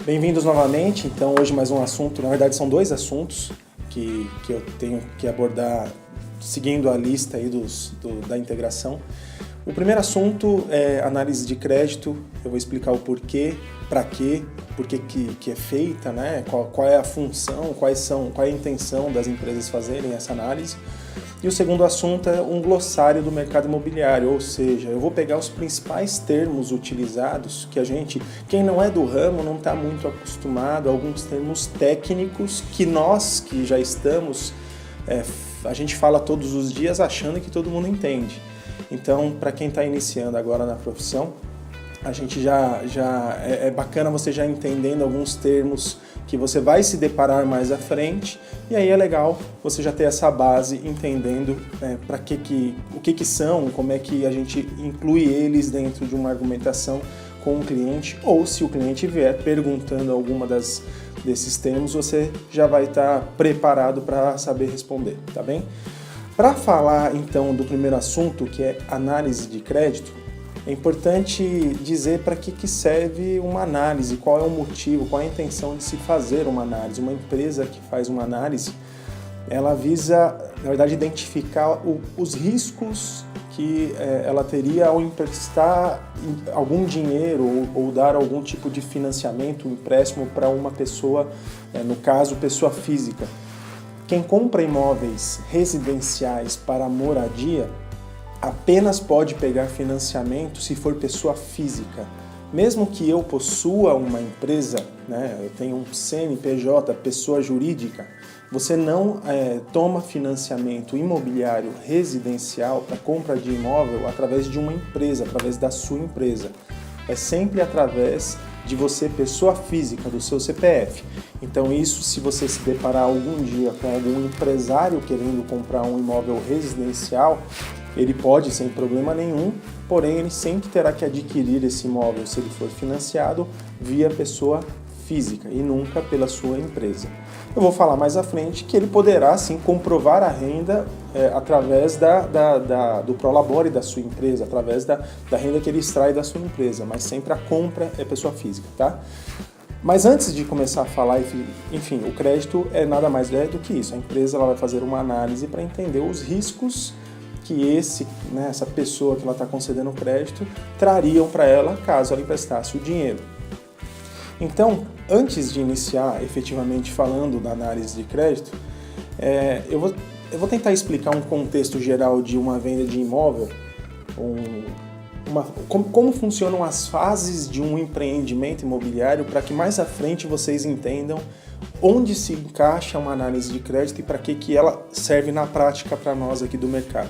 Bem-vindos novamente. Então, hoje mais um assunto, na verdade são dois assuntos que eu tenho que abordar seguindo a lista aí da integração. O primeiro assunto é análise de crédito. Eu vou explicar o porquê, para quê, por que é feita, né? Qual é a função, qual é a intenção das empresas fazerem essa análise. E o segundo assunto é um glossário do mercado imobiliário, ou seja, eu vou pegar os principais termos utilizados que quem não é do ramo não está muito acostumado, alguns termos técnicos que nós que já estamos, a gente fala todos os dias achando que todo mundo entende. Então, para quem está iniciando agora na profissão, a gente é bacana você já entendendo alguns termos que você vai se deparar mais à frente, e aí é legal você já ter essa base entendendo o que são, como é que a gente inclui eles dentro de uma argumentação com o cliente, ou se o cliente vier perguntando alguma desses termos, você já vai estar preparado para saber responder, tá bem? Para falar então do primeiro assunto, que é análise de crédito, é importante dizer para que serve uma análise, qual é o motivo, qual é a intenção de se fazer uma análise. Uma empresa que faz uma análise, ela visa, na verdade, identificar os riscos que ela teria ao emprestar algum dinheiro ou dar algum tipo de financiamento, um empréstimo para uma pessoa, no caso, pessoa física. Quem compra imóveis residenciais para moradia apenas pode pegar financiamento se for pessoa física. Mesmo que eu possua uma empresa, né, eu tenho um CNPJ, pessoa jurídica, você não toma financiamento imobiliário residencial para compra de imóvel através de uma empresa, através da sua empresa. É sempre através de você, pessoa física, do seu CPF. Então isso, se você se deparar algum dia com algum empresário querendo comprar um imóvel residencial, ele pode, sem problema nenhum, porém ele sempre terá que adquirir esse imóvel, se ele for financiado, via pessoa física e nunca pela sua empresa. Eu vou falar mais à frente que ele poderá sim comprovar a renda através do Prolabore da sua empresa, através da renda que ele extrai da sua empresa, mas sempre a compra é pessoa física, tá? Mas antes de começar a falar, enfim, o crédito é nada mais do que isso. A empresa ela vai fazer uma análise para entender os riscos que essa pessoa que ela está concedendo o crédito trariam para ela caso ela emprestasse o dinheiro. Então, antes de iniciar efetivamente falando da análise de crédito, eu vou tentar explicar um contexto geral de uma venda de imóvel, como funcionam as fases de um empreendimento imobiliário, para que mais à frente vocês entendam onde se encaixa uma análise de crédito e para que ela serve na prática para nós aqui do mercado.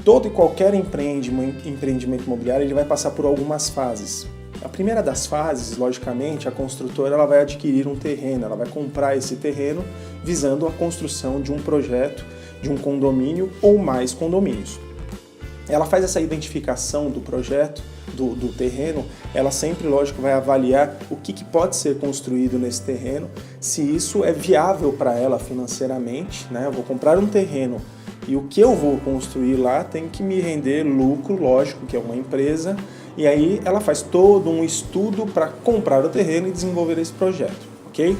Todo e qualquer empreendimento imobiliário ele vai passar por algumas fases. A primeira das fases, logicamente, a construtora ela vai adquirir um terreno, ela vai comprar esse terreno visando a construção de um projeto, de um condomínio ou mais condomínios. Ela faz essa identificação do projeto, do terreno, ela sempre, lógico, vai avaliar o que pode ser construído nesse terreno, se isso é viável para ela financeiramente, né? Eu vou comprar um terreno e o que eu vou construir lá tem que me render lucro, lógico, que é uma empresa, e aí ela faz todo um estudo para comprar o terreno e desenvolver esse projeto, ok?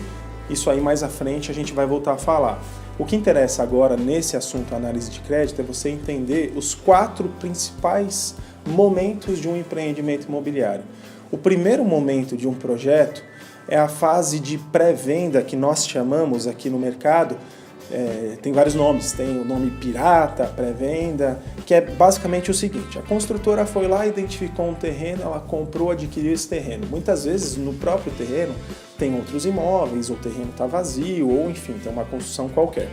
Isso aí mais à frente a gente vai voltar a falar. O que interessa agora nesse assunto análise de crédito é você entender os 4 principais momentos de um empreendimento imobiliário. O primeiro momento de um projeto é a fase de pré-venda, que nós chamamos aqui no mercado, tem vários nomes, tem o nome pirata, pré-venda, que é basicamente o seguinte: a construtora foi lá, identificou um terreno, ela comprou, adquiriu esse terreno. Muitas vezes no próprio terreno tem outros imóveis, o terreno está vazio, ou enfim, tem uma construção qualquer.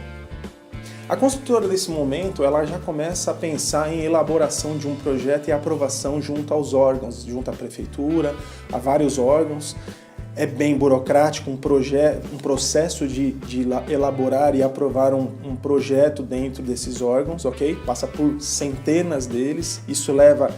A construtora nesse momento ela já começa a pensar em elaboração de um projeto e aprovação junto aos órgãos, junto à prefeitura, a vários órgãos. É bem burocrático, um processo de elaborar e aprovar um projeto dentro desses órgãos, ok? Passa por centenas deles, isso leva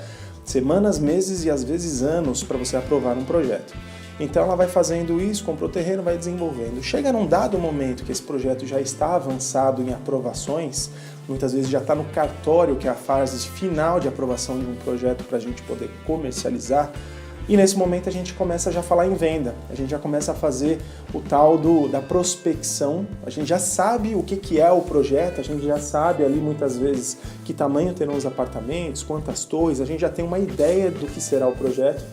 semanas, meses e às vezes anos para você aprovar um projeto. Então ela vai fazendo isso, comprou o terreno, vai desenvolvendo. Chega num dado momento que esse projeto já está avançado em aprovações, muitas vezes já está no cartório, que é a fase final de aprovação de um projeto para a gente poder comercializar. E nesse momento a gente começa já a falar em venda, a gente já começa a fazer o tal da prospecção, a gente já sabe o que é o projeto, a gente já sabe ali muitas vezes que tamanho terão os apartamentos, quantas torres, a gente já tem uma ideia do que será o projeto.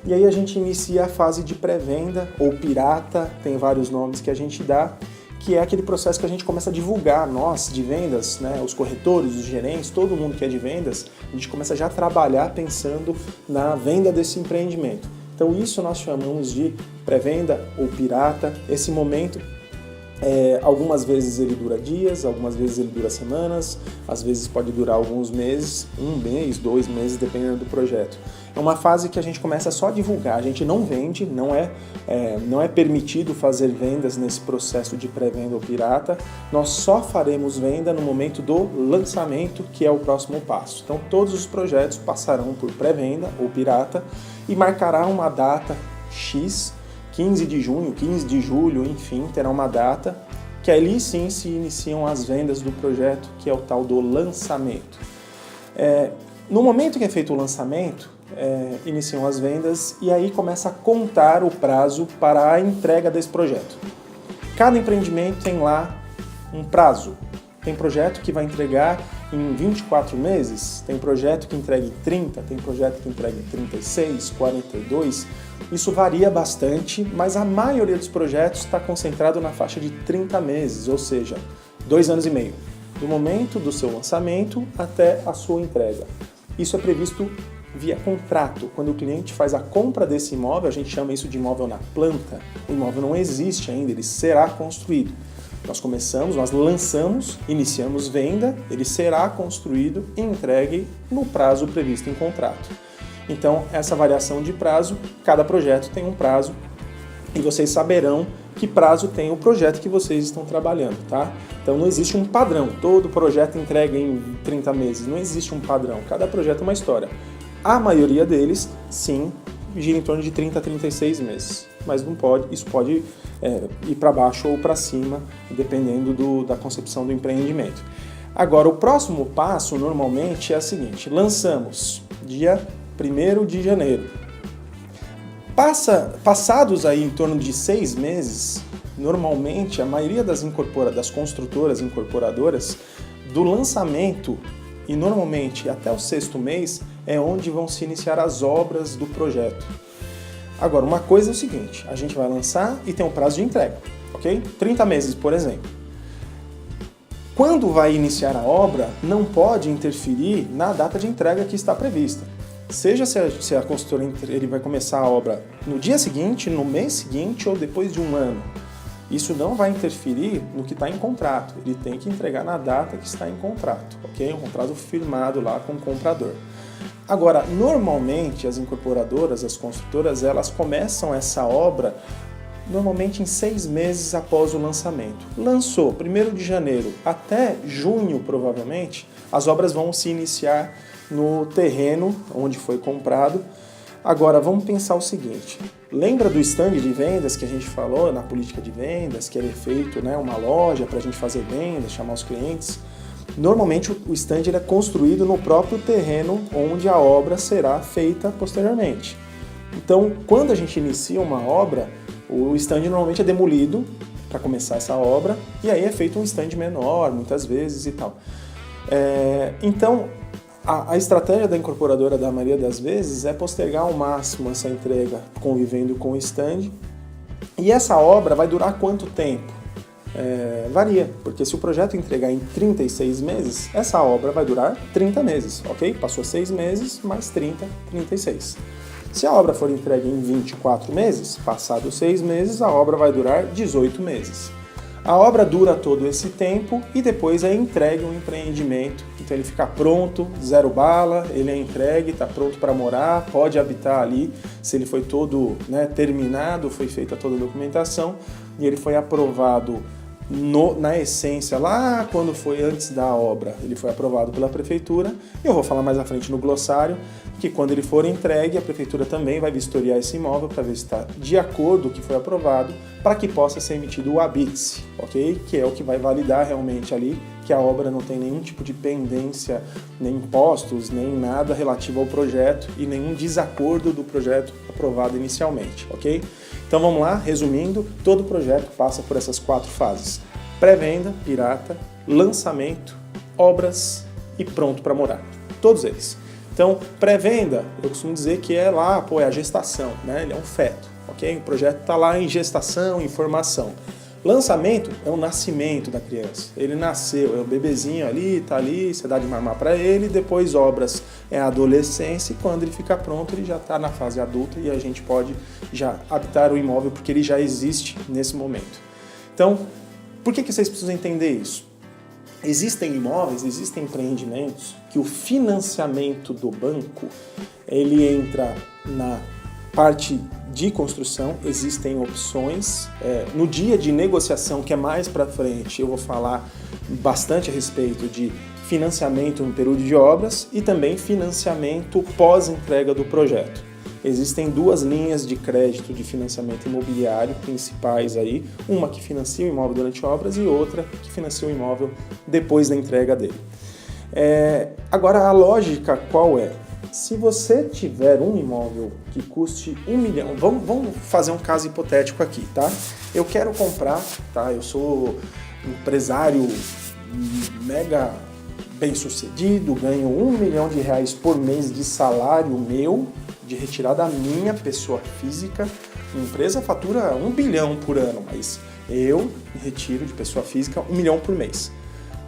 E aí a gente inicia a fase de pré-venda, ou pirata, tem vários nomes que a gente dá, que é aquele processo que a gente começa a divulgar, nós de vendas, né, os corretores, os gerentes, todo mundo que é de vendas, a gente começa já a trabalhar pensando na venda desse empreendimento. Então isso nós chamamos de pré-venda ou pirata. Esse momento, algumas vezes ele dura dias, algumas vezes ele dura semanas, às vezes pode durar alguns meses, 1 mês, 2 meses, dependendo do projeto. É uma fase que a gente começa só a divulgar, a gente não vende, não é permitido fazer vendas nesse processo de pré-venda ou pirata, nós só faremos venda no momento do lançamento, que é o próximo passo. Então todos os projetos passarão por pré-venda ou pirata e marcará uma data X, 15 de junho, 15 de julho, enfim, terá uma data que ali sim se iniciam as vendas do projeto, que é o tal do lançamento. No momento que é feito o lançamento, iniciam as vendas e aí começa a contar o prazo para a entrega desse projeto. Cada empreendimento tem lá um prazo. Tem projeto que vai entregar em 24 meses, tem projeto que entrega em 30, tem projeto que entrega em 36, 42. Isso varia bastante, mas a maioria dos projetos está concentrado na faixa de 30 meses, ou seja, 2 anos e meio, do momento do seu lançamento até a sua entrega. Isso é previsto via contrato. Quando o cliente faz a compra desse imóvel, a gente chama isso de imóvel na planta. O imóvel não existe ainda, ele será construído. Nós lançamos, iniciamos venda, ele será construído e entregue no prazo previsto em contrato. Então, essa variação de prazo, cada projeto tem um prazo e vocês saberão que prazo tem o projeto que vocês estão trabalhando, tá? Então não existe um padrão, todo projeto entrega em 30 meses, não existe um padrão, cada projeto é uma história. A maioria deles, sim, gira em torno de 30 a 36 meses, mas isso pode ir para baixo ou para cima, dependendo da concepção do empreendimento. Agora, o próximo passo, normalmente, é o seguinte: lançamos dia 1º de janeiro. Passados aí em torno de 6 meses, normalmente, a maioria das construtoras incorporadoras, do lançamento e normalmente até o 6º mês, é onde vão se iniciar as obras do projeto. Agora, uma coisa é o seguinte, a gente vai lançar e tem um prazo de entrega, ok? 30 meses, por exemplo. Quando vai iniciar a obra, não pode interferir na data de entrega que está prevista. Seja se a consultora ele vai começar a obra no dia seguinte, no mês seguinte ou depois de um ano. Isso não vai interferir no que está em contrato. Ele tem que entregar na data que está em contrato, ok? Um contrato firmado lá com o comprador. Agora, normalmente as incorporadoras, as construtoras, elas começam essa obra normalmente em 6 meses após o lançamento. Lançou 1º de janeiro até junho, provavelmente, as obras vão se iniciar no terreno onde foi comprado. Agora, vamos pensar o seguinte, lembra do stand de vendas que a gente falou na política de vendas, que era feito uma loja para a gente fazer vendas, chamar os clientes? Normalmente o stand é construído no próprio terreno onde a obra será feita posteriormente. Então, quando a gente inicia uma obra, o stand normalmente é demolido para começar essa obra e aí é feito um stand menor, muitas vezes e tal. Então, a estratégia da incorporadora, da maioria das vezes, é postergar ao máximo essa entrega convivendo com o stand. E essa obra vai durar quanto tempo? Varia, porque se o projeto entregar em 36 meses, essa obra vai durar 30 meses, ok? Passou 6 meses, mais 30, 36. Se a obra for entregue em 24 meses, passados 6 meses, a obra vai durar 18 meses. A obra dura todo esse tempo e depois é entregue um empreendimento. Então ele fica pronto, 0 bala, ele é entregue, está pronto para morar, pode habitar ali. Se ele foi todo terminado, foi feita toda a documentação e ele foi aprovado na essência, lá quando foi antes da obra, ele foi aprovado pela prefeitura. Eu vou falar mais à frente no glossário que quando ele for entregue, a prefeitura também vai vistoriar esse imóvel para ver se está de acordo com o que foi aprovado, para que possa ser emitido o habite, ok? Que é o que vai validar realmente ali que a obra não tem nenhum tipo de pendência, nem impostos, nem nada relativo ao projeto e nenhum desacordo do projeto aprovado inicialmente, ok? Então vamos lá, resumindo, todo projeto passa por essas 4 fases: pré-venda, pirata, lançamento, obras e pronto para morar. Todos eles. Então, pré-venda, eu costumo dizer que é lá, é a gestação, né? Ele é um feto, ok? O projeto está lá em gestação, em formação. Lançamento é o nascimento da criança. Ele nasceu, é o bebezinho ali, tá ali, você dá de mamar para ele. Depois obras é a adolescência e quando ele fica pronto ele já está na fase adulta e a gente pode já habitar o imóvel porque ele já existe nesse momento. Então, por que vocês precisam entender isso? Existem imóveis, existem empreendimentos que o financiamento do banco ele entra na parte de construção, existem opções. No dia de negociação, que é mais para frente, eu vou falar bastante a respeito de financiamento no período de obras e também financiamento pós-entrega do projeto. Existem 2 linhas de crédito de financiamento imobiliário principais aí, uma que financia o imóvel durante obras e outra que financia o imóvel depois da entrega dele. Agora a lógica qual é? Se você tiver um imóvel que custe 1 milhão, vamos fazer um caso hipotético aqui, tá? Eu quero comprar, tá? Eu sou empresário mega bem sucedido, ganho R$1 milhão por mês de salário meu, de retirada minha, pessoa física. A empresa fatura 1 bilhão por ano, mas eu retiro de pessoa física 1 milhão por mês.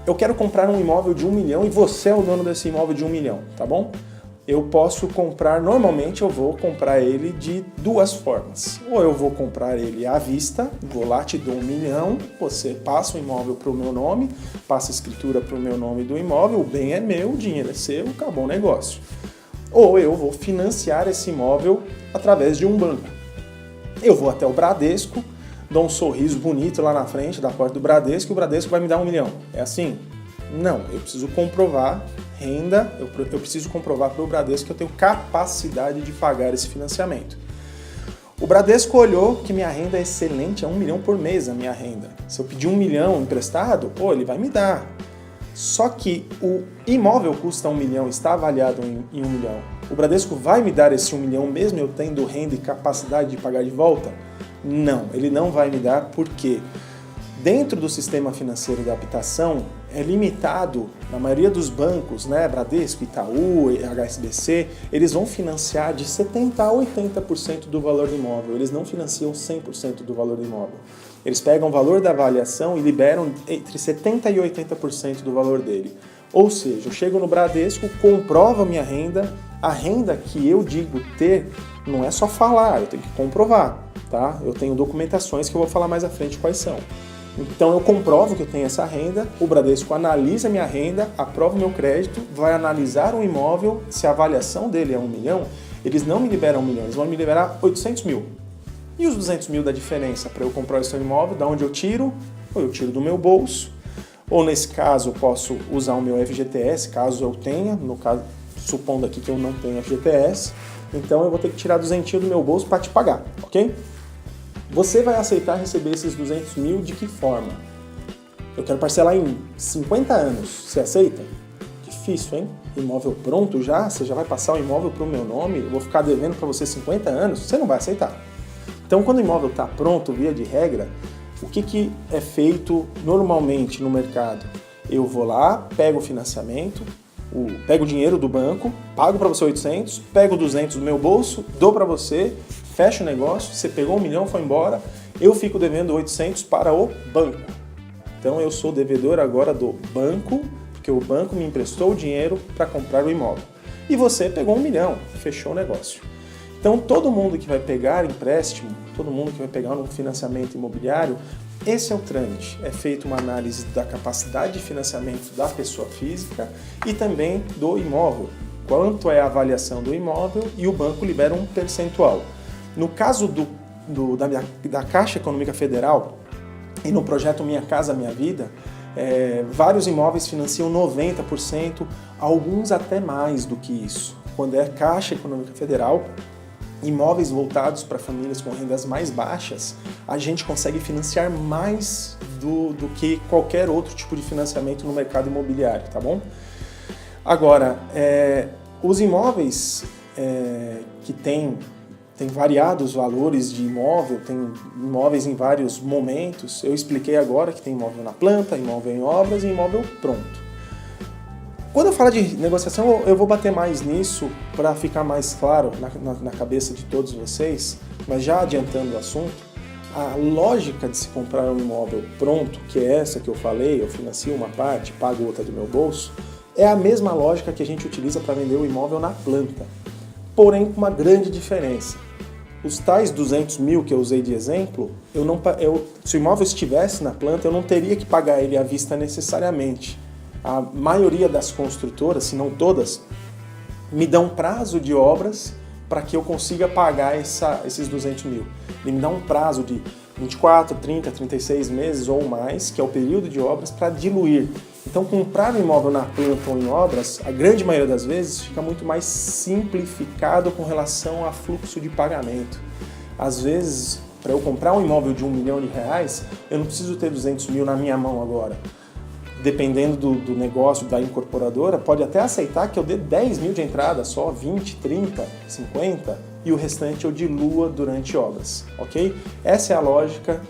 Eu quero comprar um imóvel de 1 milhão e você é o dono desse imóvel de 1 milhão, tá bom? Eu posso comprar, normalmente eu vou comprar ele de 2 formas. Ou eu vou comprar ele à vista, vou lá, te dou 1 milhão, você passa o imóvel para o meu nome, passa a escritura para o meu nome do imóvel, o bem é meu, o dinheiro é seu, acabou o negócio. Ou eu vou financiar esse imóvel através de um banco. Eu vou até o Bradesco, dou um sorriso bonito lá na frente da porta do Bradesco e o Bradesco vai me dar 1 milhão. É assim? Não, eu preciso comprovar renda, eu preciso comprovar para o Bradesco que eu tenho capacidade de pagar esse financiamento. O Bradesco olhou que minha renda é excelente, é 1 milhão por mês a minha renda. Se eu pedir 1 milhão emprestado, ele vai me dar. Só que o imóvel custa 1 milhão, está avaliado em 1 milhão. O Bradesco vai me dar esse 1 milhão mesmo eu tendo renda e capacidade de pagar de volta? Não, ele não vai me dar porque dentro do sistema financeiro da habitação é limitado, na maioria dos bancos, né, Bradesco, Itaú, HSBC, eles vão financiar de 70% a 80% do valor do imóvel, eles não financiam 100% do valor do imóvel. Eles pegam o valor da avaliação e liberam entre 70% e 80% do valor dele. Ou seja, eu chego no Bradesco, comprovo a minha renda, a renda que eu digo ter não é só falar, eu tenho que comprovar, tá? Eu tenho documentações que eu vou falar mais à frente quais são. Então eu comprovo que eu tenho essa renda, o Bradesco analisa a minha renda, aprova o meu crédito, vai analisar o imóvel, se a avaliação dele é 1 milhão, eles não me liberam 1 milhão, eles vão me liberar 800 mil. E os 200 mil da diferença para eu comprar esse imóvel, da onde eu tiro? Ou eu tiro do meu bolso, ou nesse caso eu posso usar o meu FGTS, caso eu tenha, no caso, supondo aqui que eu não tenho FGTS, então eu vou ter que tirar 200 do meu bolso para te pagar, ok? Você vai aceitar receber esses 200 mil de que forma? Eu quero parcelar em 50 anos, você aceita? Difícil, hein? Imóvel pronto já? Você já vai passar o imóvel para o meu nome? Eu vou ficar devendo para você 50 anos? Você não vai aceitar. Então, quando o imóvel está pronto, via de regra, o que é feito normalmente no mercado? Eu vou lá, pego o financiamento, pego o dinheiro do banco, pago para você 800, pego 200 do meu bolso, dou para você, fecho o negócio, você pegou 1 milhão, foi embora, eu fico devendo 800 para o banco. Então, eu sou devedor agora do banco, porque o banco me emprestou o dinheiro para comprar o imóvel. E você pegou 1 milhão, fechou o negócio. Então, todo mundo que vai pegar empréstimo, todo mundo que vai pegar um financiamento imobiliário, esse é o trâmite. É feita uma análise da capacidade de financiamento da pessoa física e também do imóvel. Quanto é a avaliação do imóvel e o banco libera um percentual. No caso da Caixa Econômica Federal, e no projeto Minha Casa Minha Vida, vários imóveis financiam 90%, alguns até mais do que isso. Quando é Caixa Econômica Federal, imóveis voltados para famílias com rendas mais baixas, a gente consegue financiar mais do que qualquer outro tipo de financiamento no mercado imobiliário, tá bom? Agora, os imóveis que tem variados valores de imóvel, tem imóveis em vários momentos. Eu expliquei agora que tem imóvel na planta, imóvel em obras e imóvel pronto. Quando eu falo de negociação, eu vou bater mais nisso para ficar mais claro na cabeça de todos vocês, mas já adiantando o assunto, a lógica de se comprar um imóvel pronto, que é essa que eu falei, eu financio uma parte, pago outra do meu bolso, é a mesma lógica que a gente utiliza para vender o imóvel na planta, porém com uma grande diferença. Os tais 200 mil que eu usei de exemplo, se o imóvel estivesse na planta, eu não teria que pagar ele à vista necessariamente. A maioria das construtoras, se não todas, me dão prazo de obras para que eu consiga pagar esses 200 mil. Ele me dá um prazo de 24, 30, 36 meses ou mais, que é o período de obras, para diluir. Então, comprar um imóvel na planta ou em obras, a grande maioria das vezes, fica muito mais simplificado com relação a fluxo de pagamento. Às vezes, para eu comprar um imóvel de R$1 milhão, eu não preciso ter 200 mil na minha mão agora. Dependendo do negócio da incorporadora, pode até aceitar que eu dê 10 mil de entrada só, 20, 30, 50, e o restante eu dilua durante obras, ok? Essa é a lógica.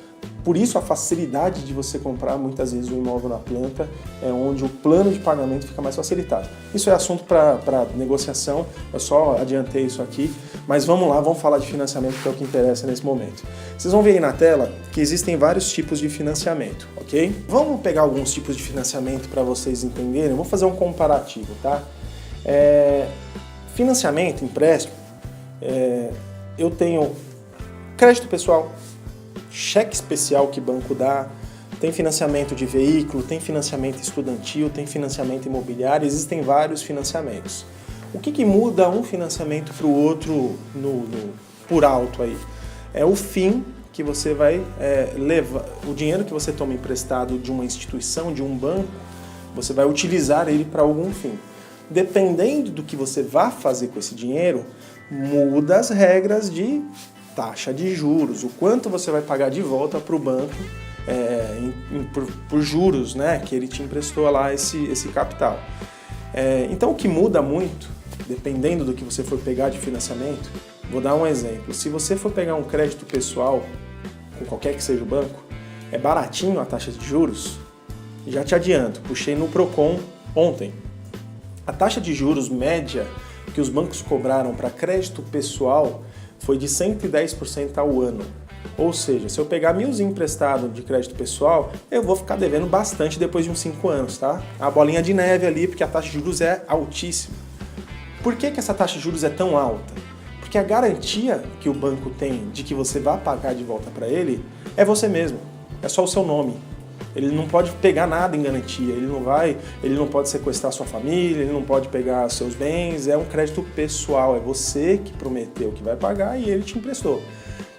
Por isso a facilidade de você comprar muitas vezes um imóvel na planta é onde o plano de pagamento fica mais facilitado. Isso é assunto para negociação, eu só adiantei isso aqui, mas vamos lá, vamos falar de financiamento, que é o que interessa nesse momento. Vocês vão ver aí na tela que existem vários tipos de financiamento, ok? Vamos pegar alguns tipos de financiamento para vocês entenderem, eu vou fazer um comparativo, tá? Financiamento, empréstimo, eu tenho crédito pessoal, cheque especial que banco dá, tem financiamento de veículo, tem financiamento estudantil, tem financiamento imobiliário, existem vários financiamentos. O que muda um financiamento para o outro por alto aí? É o fim que você vai levar, o dinheiro que você toma emprestado de uma instituição, de um banco, você vai utilizar ele para algum fim. Dependendo do que você vá fazer com esse dinheiro, muda as regras de taxa de juros, o quanto você vai pagar de volta para o banco por juros, né, que ele te emprestou lá esse capital. Então o que muda muito, dependendo do que você for pegar de financiamento, vou dar um exemplo. Se você for pegar um crédito pessoal, com qualquer que seja o banco, é baratinho a taxa de juros, já te adianto, puxei no Procon ontem. A taxa de juros média que os bancos cobraram para crédito pessoal foi de 110% ao ano. Ou seja, se eu pegar 1.000 emprestado de crédito pessoal, eu vou ficar devendo bastante depois de uns 5 anos, tá? A bolinha de neve ali, porque a taxa de juros é altíssima. Por que essa taxa de juros é tão alta? Porque a garantia que o banco tem de que você vai pagar de volta para ele é você mesmo, é só o seu nome. Ele não pode pegar nada em garantia, ele não pode sequestrar sua família, ele não pode pegar seus bens, é um crédito pessoal, é você que prometeu que vai pagar e ele te emprestou.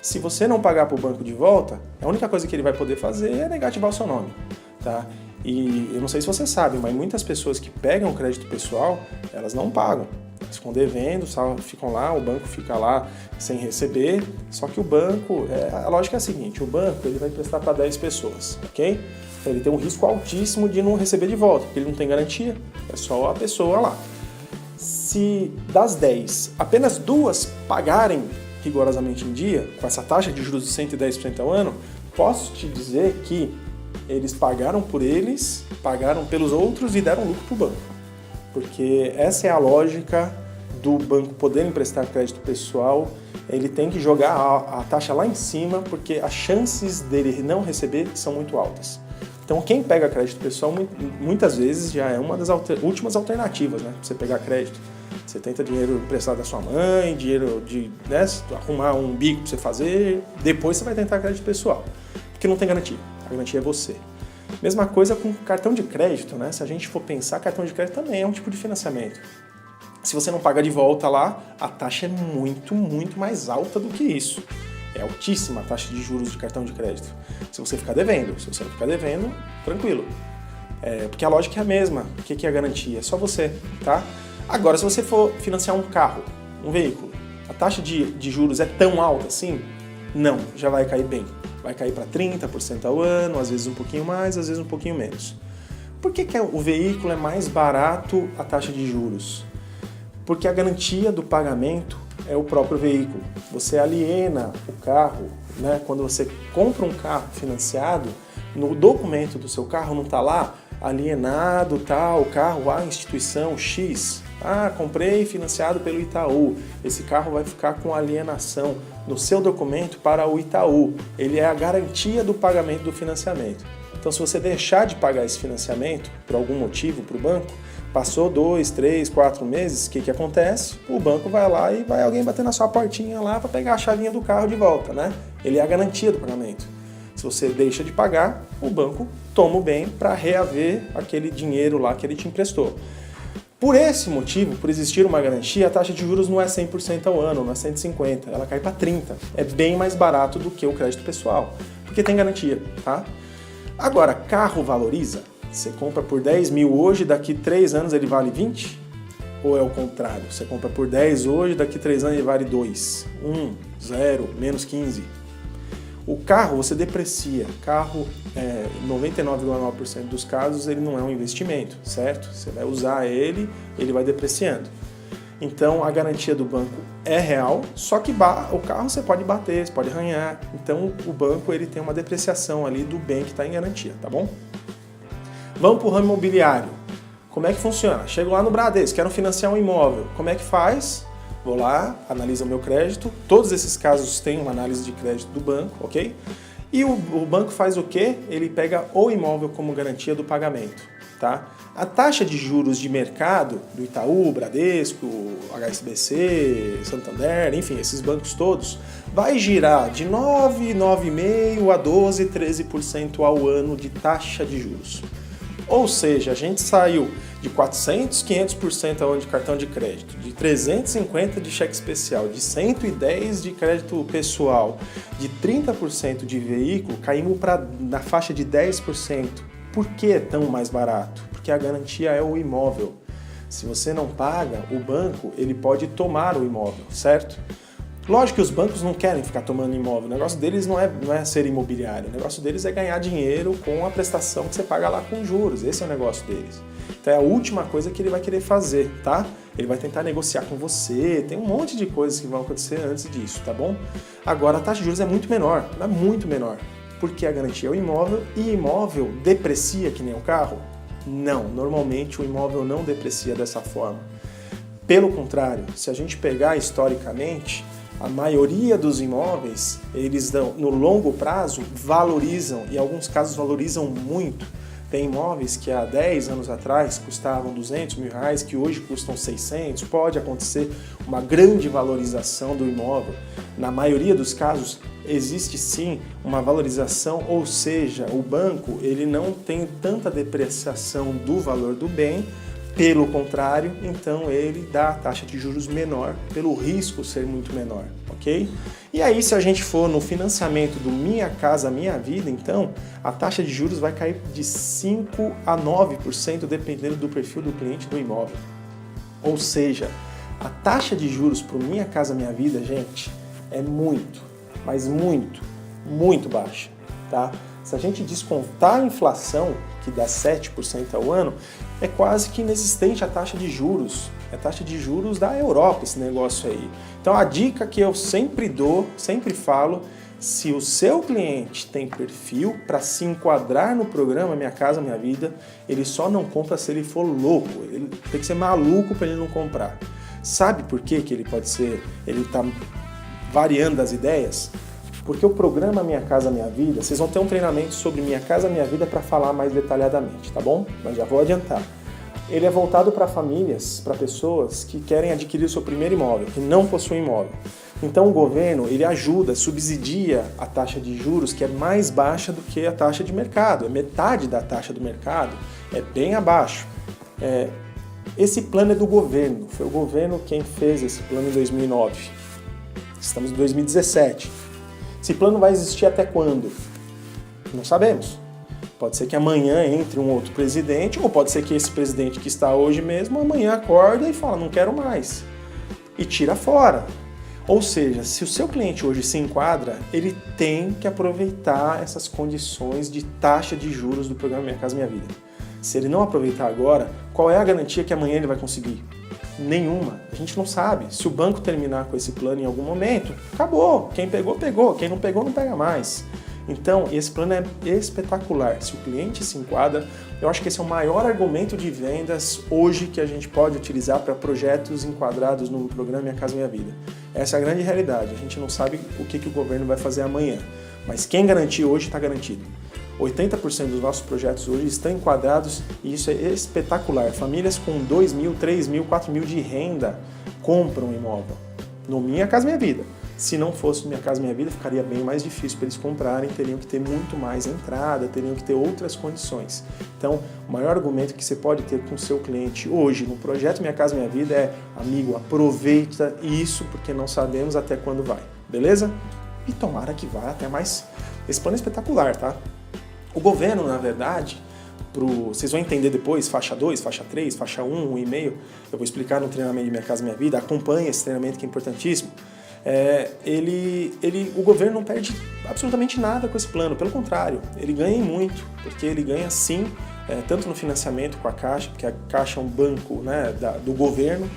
Se você não pagar para o banco de volta, a única coisa que ele vai poder fazer é negativar o seu nome, tá? E eu não sei se você sabe, mas muitas pessoas que pegam crédito pessoal, elas não pagam. Elas ficam devendo, ficam lá, o banco fica lá sem receber, só que o banco, a lógica é a seguinte, o banco ele vai emprestar para 10 pessoas, ok? Então ele tem um risco altíssimo de não receber de volta, porque ele não tem garantia, é só a pessoa lá. Se das 10, apenas 2 pagarem rigorosamente em dia, com essa taxa de juros de 110% ao ano, posso te dizer que eles pagaram por eles, pagaram pelos outros e deram lucro para o banco. Porque essa é a lógica do banco poder emprestar crédito pessoal, ele tem que jogar a taxa lá em cima, porque as chances dele não receber são muito altas. Então quem pega crédito pessoal muitas vezes já é uma das últimas alternativas, né? Pra você pegar crédito. Você tenta dinheiro emprestado da sua mãe, dinheiro de arrumar um bico para você fazer, depois você vai tentar crédito pessoal, porque não tem garantia, a garantia é você. Mesma coisa com cartão de crédito, né? Se a gente for pensar, cartão de crédito também é um tipo de financiamento. Se você não paga de volta lá, a taxa é muito, muito mais alta do que isso. É altíssima a taxa de juros de cartão de crédito. Se você ficar devendo, tranquilo. Porque a lógica é a mesma. O que é a garantia? É só você, tá? Agora, se você for financiar um carro, um veículo, a taxa de juros é tão alta assim? Não, já vai cair bem. Vai cair para 30% ao ano, às vezes um pouquinho mais, às vezes um pouquinho menos. Por que o veículo é mais barato a taxa de juros? Porque a garantia do pagamento é o próprio veículo. Você aliena o carro, né? Quando você compra um carro financiado, no documento do seu carro não está lá alienado, o carro, a instituição X. Comprei financiado pelo Itaú. Esse carro vai ficar com alienação no seu documento para o Itaú. Ele é a garantia do pagamento do financiamento. Então, se você deixar de pagar esse financiamento, por algum motivo, para o banco, passou 2, 3, 4 meses, o que acontece? O banco vai lá e vai alguém bater na sua portinha lá para pegar a chavinha do carro de volta, né? Ele é a garantia do pagamento. Se você deixa de pagar, o banco toma o bem para reaver aquele dinheiro lá que ele te emprestou. Por esse motivo, por existir uma garantia, a taxa de juros não é 100% ao ano, não é 150%, ela cai para 30%. É bem mais barato do que o crédito pessoal, porque tem garantia, tá? Agora, carro valoriza? Você compra por 10 mil hoje, daqui 3 anos ele vale 20? Ou é o contrário? Você compra por 10 hoje, daqui 3 anos ele vale 2, 1, 0, menos 15. O carro você deprecia. Carro, 99,9% dos casos, ele não é um investimento, certo? Você vai usar ele vai depreciando. Então, a garantia do banco é real, só que o carro você pode bater, você pode arranhar. Então, o banco ele tem uma depreciação ali do bem que está em garantia, tá bom? Vamos para o ramo imobiliário. Como é que funciona? Chego lá no Bradesco, quero financiar um imóvel. Como é que faz? Vou lá, analiso o meu crédito. Todos esses casos têm uma análise de crédito do banco, ok? E o banco faz o quê? Ele pega o imóvel como garantia do pagamento, tá? A taxa de juros de mercado do Itaú, Bradesco, HSBC, Santander, enfim, esses bancos todos, vai girar de 9, 9,5% a 12, 13% ao ano de taxa de juros. Ou seja, a gente saiu de 400, 500% ao ano de cartão de crédito, de 350% de cheque especial, de 110% de crédito pessoal, de 30% de veículo, caímos na faixa de 10%. Por que é tão mais barato? Porque a garantia é o imóvel. Se você não paga, o banco ele pode tomar o imóvel, certo? Lógico que os bancos não querem ficar tomando imóvel, o negócio deles não é ser imobiliário, o negócio deles é ganhar dinheiro com a prestação que você paga lá com juros, esse é o negócio deles. Então é a última coisa que ele vai querer fazer, tá? Ele vai tentar negociar com você, tem um monte de coisas que vão acontecer antes disso, tá bom? Agora a taxa de juros é muito menor, porque a garantia é o imóvel e imóvel deprecia que nem o carro? Não, normalmente o imóvel não deprecia dessa forma. Pelo contrário, se a gente pegar historicamente, a maioria dos imóveis, eles no longo prazo valorizam, e em alguns casos valorizam muito. Tem imóveis que há 10 anos atrás custavam 200 mil reais, que hoje custam 600, pode acontecer uma grande valorização do imóvel. Na maioria dos casos, existe sim uma valorização, ou seja, o banco ele não tem tanta depreciação do valor do bem, pelo contrário, então ele dá a taxa de juros menor, pelo risco ser muito menor, ok? E aí, se a gente for no financiamento do Minha Casa Minha Vida, então, a taxa de juros vai cair de 5% a 9%, dependendo do perfil do cliente do imóvel. Ou seja, a taxa de juros para o Minha Casa Minha Vida, gente, é muito, mas muito baixa, tá? Se a gente descontar a inflação, que dá 7% ao ano, é quase que inexistente a taxa de juros. É a taxa de juros da Europa, esse negócio aí. Então a dica que eu sempre dou, sempre falo, se o seu cliente tem perfil para se enquadrar no programa Minha Casa Minha Vida, ele só não compra se ele for louco. Ele tem que ser maluco para ele não comprar. Sabe por que ele está variando as ideias? Porque o programa Minha Casa Minha Vida, vocês vão ter um treinamento sobre Minha Casa Minha Vida para falar mais detalhadamente, tá bom? Mas já vou adiantar. Ele é voltado para famílias, para pessoas que querem adquirir o seu primeiro imóvel, que não possuem imóvel. Então o governo, ele ajuda, subsidia a taxa de juros, que é mais baixa do que a taxa de mercado, é metade da taxa do mercado, é bem abaixo. Esse plano é do governo, foi o governo quem fez esse plano em 2009. Estamos em 2017. Esse plano vai existir até quando? Não sabemos. Pode ser que amanhã entre um outro presidente, ou pode ser que esse presidente que está hoje mesmo, amanhã acorda e fala, não quero mais. E tira fora. Ou seja, se o seu cliente hoje se enquadra, ele tem que aproveitar essas condições de taxa de juros do programa Minha Casa Minha Vida. Se ele não aproveitar agora, qual é a garantia que amanhã ele vai conseguir? Nenhuma. A gente não sabe. Se o banco terminar com esse plano em algum momento, acabou. Quem pegou, pegou. Quem não pegou, não pega mais. Então, esse plano é espetacular. Se o cliente se enquadra, eu acho que esse é o maior argumento de vendas hoje que a gente pode utilizar para projetos enquadrados no programa Minha Casa Minha Vida. Essa é a grande realidade. A gente não sabe o que o governo vai fazer amanhã, mas quem garantir hoje está garantido. 80% dos nossos projetos hoje estão enquadrados e isso é espetacular. Famílias com 2 mil, 3 mil, 4 mil de renda compram imóvel no Minha Casa Minha Vida. Se não fosse Minha Casa Minha Vida, ficaria bem mais difícil para eles comprarem, teriam que ter muito mais entrada, teriam que ter outras condições. Então, o maior argumento que você pode ter com o seu cliente hoje no projeto Minha Casa Minha Vida é, amigo, aproveita isso porque não sabemos até quando vai, beleza? E tomara que vá até mais. Esse plano é espetacular, tá? O governo, na verdade, vocês vão entender depois, faixa 2, faixa 3, faixa 1, 1,5, eu vou explicar no treinamento de Minha Casa Minha Vida, acompanhe esse treinamento que é importantíssimo. O governo não perde absolutamente nada com esse plano, pelo contrário, ele ganha muito, porque ele ganha sim, tanto no financiamento com a Caixa, porque a Caixa é um banco, né, do governo,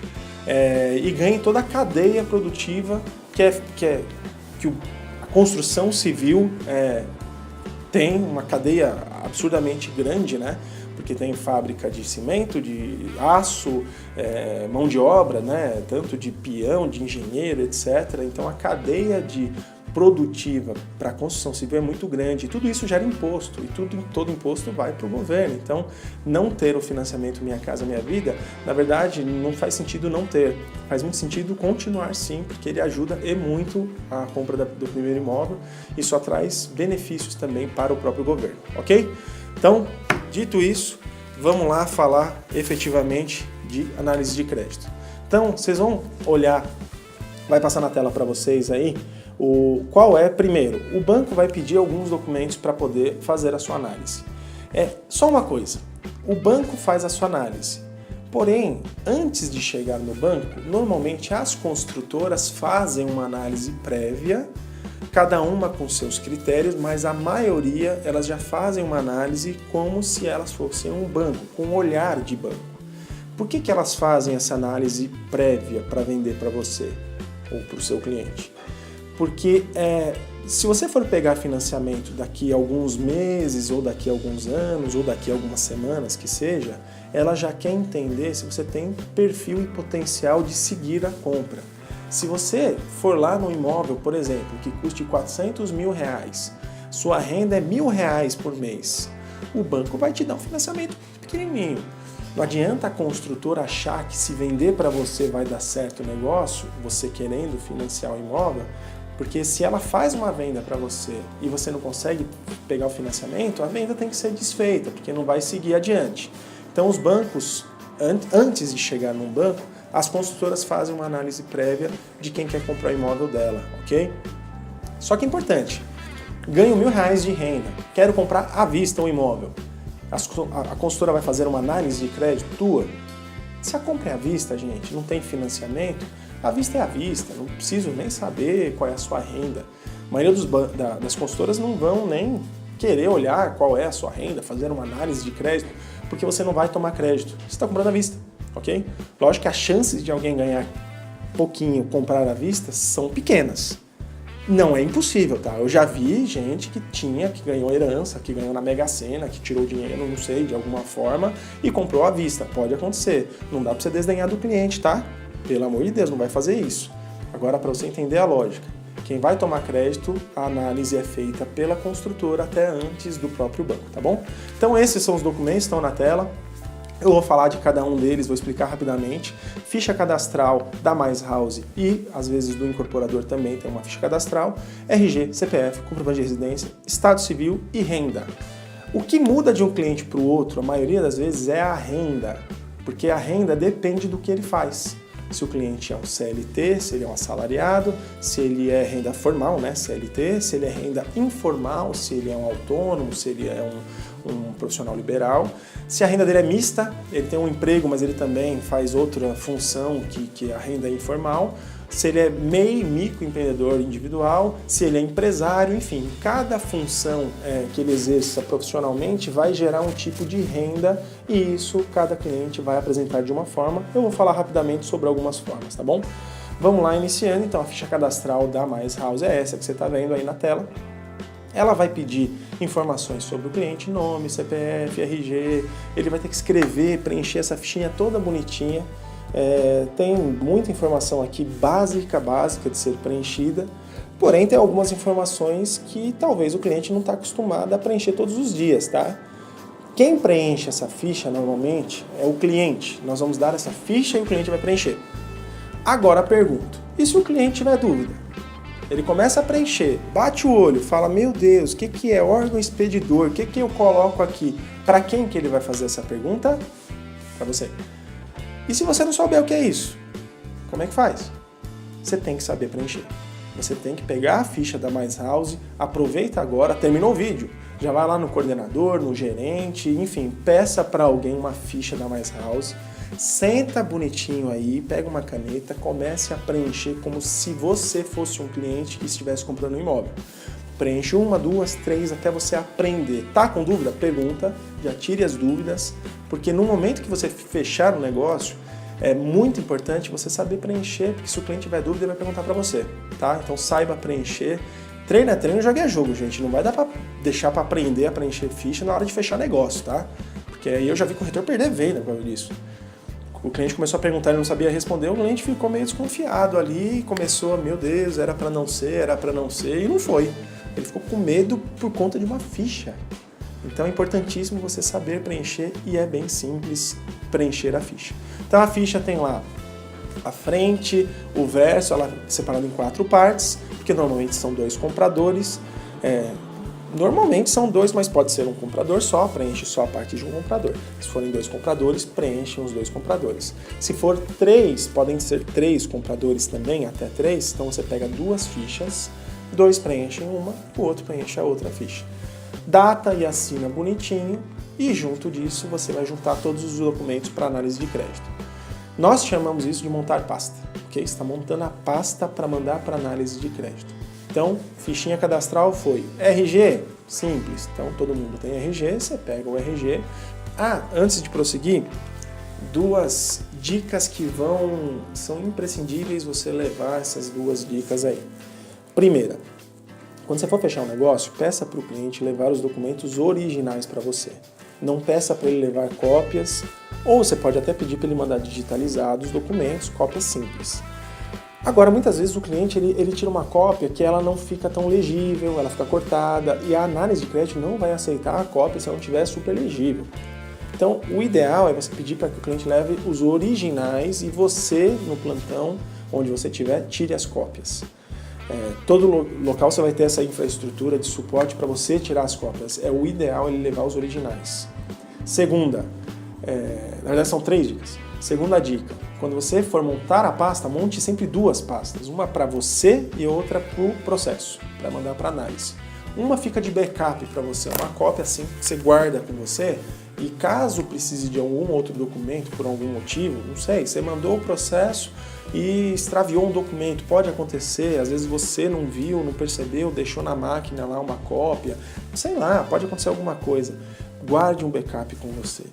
e ganha em toda a cadeia produtiva que a construção civil tem uma cadeia absurdamente grande, né? Porque tem fábrica de cimento, de aço, mão de obra, né? Tanto de peão, de engenheiro, etc. Então a cadeia produtiva para a construção civil é muito grande. E tudo isso gera imposto, e todo imposto vai para o governo. Então, não ter o financiamento Minha Casa Minha Vida, na verdade, não faz sentido não ter. Faz muito sentido continuar sim, porque ele ajuda e muito a compra do primeiro imóvel. Isso traz benefícios também para o próprio governo, ok? Então, dito isso, vamos lá falar efetivamente de análise de crédito. Então, vocês vão olhar, vai passar na tela para vocês aí, primeiro, o banco vai pedir alguns documentos para poder fazer a sua análise. Só uma coisa, o banco faz a sua análise, porém, antes de chegar no banco, normalmente as construtoras fazem uma análise prévia, cada uma com seus critérios, mas a maioria elas já fazem uma análise como se elas fossem um banco, com um olhar de banco. Por que elas fazem essa análise prévia para vender para você ou para o seu cliente? Porque se você for pegar financiamento daqui a alguns meses, ou daqui a alguns anos, ou daqui a algumas semanas que seja, ela já quer entender se você tem perfil e potencial de seguir a compra. Se você for lá no imóvel, por exemplo, que custe R$400 mil, sua renda é R$1.000 por mês, o banco vai te dar um financiamento pequenininho. Não adianta a construtora achar que se vender para você vai dar certo o negócio, você querendo financiar o imóvel, porque se ela faz uma venda para você e você não consegue pegar o financiamento, a venda tem que ser desfeita, porque não vai seguir adiante. Então os bancos, antes de chegar num banco, as construtoras fazem uma análise prévia de quem quer comprar o imóvel dela, ok? Só que é importante, ganho R$1.000 de renda, quero comprar à vista um imóvel. A construtora vai fazer uma análise de crédito tua? Se a compra é à vista, gente, não tem financiamento, à vista é à vista, não preciso nem saber qual é a sua renda. A maioria das consultoras não vão nem querer olhar qual é a sua renda, fazer uma análise de crédito, porque você não vai tomar crédito. Você está comprando à vista, ok? Lógico que as chances de alguém ganhar pouquinho, comprar à vista, são pequenas. Não é impossível, tá? Eu já vi gente que ganhou herança, que ganhou na Mega Sena, que tirou dinheiro, não sei, de alguma forma, e comprou à vista. Pode acontecer. Não dá para você desdenhar do cliente, tá? Pelo amor de Deus, não vai fazer isso. Agora, para você entender a lógica, quem vai tomar crédito, a análise é feita pela construtora até antes do próprio banco, tá bom? Então, esses são os documentos, estão na tela. Eu vou falar de cada um deles, vou explicar rapidamente. Ficha cadastral da Mais House e, às vezes, do incorporador também tem uma ficha cadastral. RG, CPF, comprovante de residência, estado civil e renda. O que muda de um cliente para o outro, a maioria das vezes, é a renda, porque a renda depende do que ele faz. se o cliente é um CLT, se ele é um assalariado, se ele é renda formal, né, CLT, se ele é renda informal, se ele é um autônomo, se ele é um profissional liberal. Se a renda dele é mista, ele tem um emprego, mas ele também faz outra função que a renda é informal. Se ele é MEI, microempreendedor individual, se ele é empresário, enfim, cada função que ele exerça profissionalmente vai gerar um tipo de renda e isso cada cliente vai apresentar de uma forma. Eu vou falar rapidamente sobre algumas formas, tá bom? Vamos lá, iniciando. Então, a ficha cadastral da Mais House é essa que você está vendo aí na tela. Ela vai pedir informações sobre o cliente, nome, CPF, RG, ele vai ter que escrever, preencher essa fichinha toda bonitinha. Tem muita informação aqui básica de ser preenchida, porém tem algumas informações que talvez o cliente não está acostumado a preencher todos os dias, tá? Quem preenche essa ficha normalmente é o cliente. Nós vamos dar essa ficha e o cliente vai preencher. Agora pergunto, e se o cliente tiver dúvida? Ele começa a preencher, bate o olho, fala, meu Deus, o que é órgão expedidor? O que eu coloco aqui? Para quem que ele vai fazer essa pergunta? Para você. E se você não souber o que é isso, como é que faz? Você tem que saber preencher. Você tem que pegar a ficha da Mais House, aproveita agora, terminou o vídeo, já vai lá no coordenador, no gerente, enfim, peça para alguém uma ficha da Mais House, senta bonitinho aí, pega uma caneta, comece a preencher como se você fosse um cliente que estivesse comprando um imóvel. Preenche 1, 2, 3 até você aprender. Tá com dúvida? Pergunta, já tire as dúvidas, porque no momento que você fechar o negócio, é muito importante você saber preencher, porque se o cliente tiver dúvida, ele vai perguntar para você, tá? Então saiba preencher. Treino é treino, jogo é jogo, gente. Não vai dar para deixar para aprender a preencher ficha na hora de fechar negócio, tá? Porque aí eu já vi corretor perder venda por causa disso. O cliente começou a perguntar, ele não sabia responder, o cliente ficou meio desconfiado ali, começou, meu Deus, era para não ser, e não foi. Ele ficou com medo por conta de uma ficha. Então é importantíssimo você saber preencher e é bem simples preencher a ficha. Então a ficha tem lá a frente, o verso, ela é separada em 4 partes, porque normalmente são 2 compradores. Normalmente são 2, mas pode ser um comprador só, preenche só a parte de um comprador. Se forem 2 compradores, preenchem os 2 compradores. Se for 3, podem ser 3 compradores também, até 3, então você pega 2 fichas, 2 preenchem uma, o outro preenche a outra ficha. Data e assina bonitinho e junto disso você vai juntar todos os documentos para análise de crédito. Nós chamamos isso de montar pasta, ok? Você está montando a pasta para mandar para análise de crédito. Então, fichinha cadastral foi RG, simples. Então, todo mundo tem RG, você pega o RG. Antes de prosseguir, 2 dicas que são imprescindíveis você levar essas 2 dicas aí. Primeira, quando você for fechar um negócio, peça para o cliente levar os documentos originais para você. Não peça para ele levar cópias, ou você pode até pedir para ele mandar digitalizados os documentos, cópias simples. Agora, muitas vezes o cliente ele tira uma cópia que ela não fica tão legível, ela fica cortada, e a análise de crédito não vai aceitar a cópia se ela não estiver super legível. Então, o ideal é você pedir para que o cliente leve os originais e você, no plantão, onde você estiver, tire as cópias. Todo local você vai ter essa infraestrutura de suporte para você tirar as cópias. É o ideal ele levar os originais. Segunda, na verdade são 3 dicas. Segunda dica, quando você for montar a pasta, monte sempre 2 pastas. Uma para você e outra para o processo, para mandar para análise. Uma fica de backup para você, uma cópia assim que você guarda com você. E caso precise de algum outro documento por algum motivo, não sei, você mandou o processo e extraviou um documento, pode acontecer, às vezes você não viu, não percebeu, deixou na máquina lá uma cópia, sei lá, pode acontecer alguma coisa. Guarde um backup com você.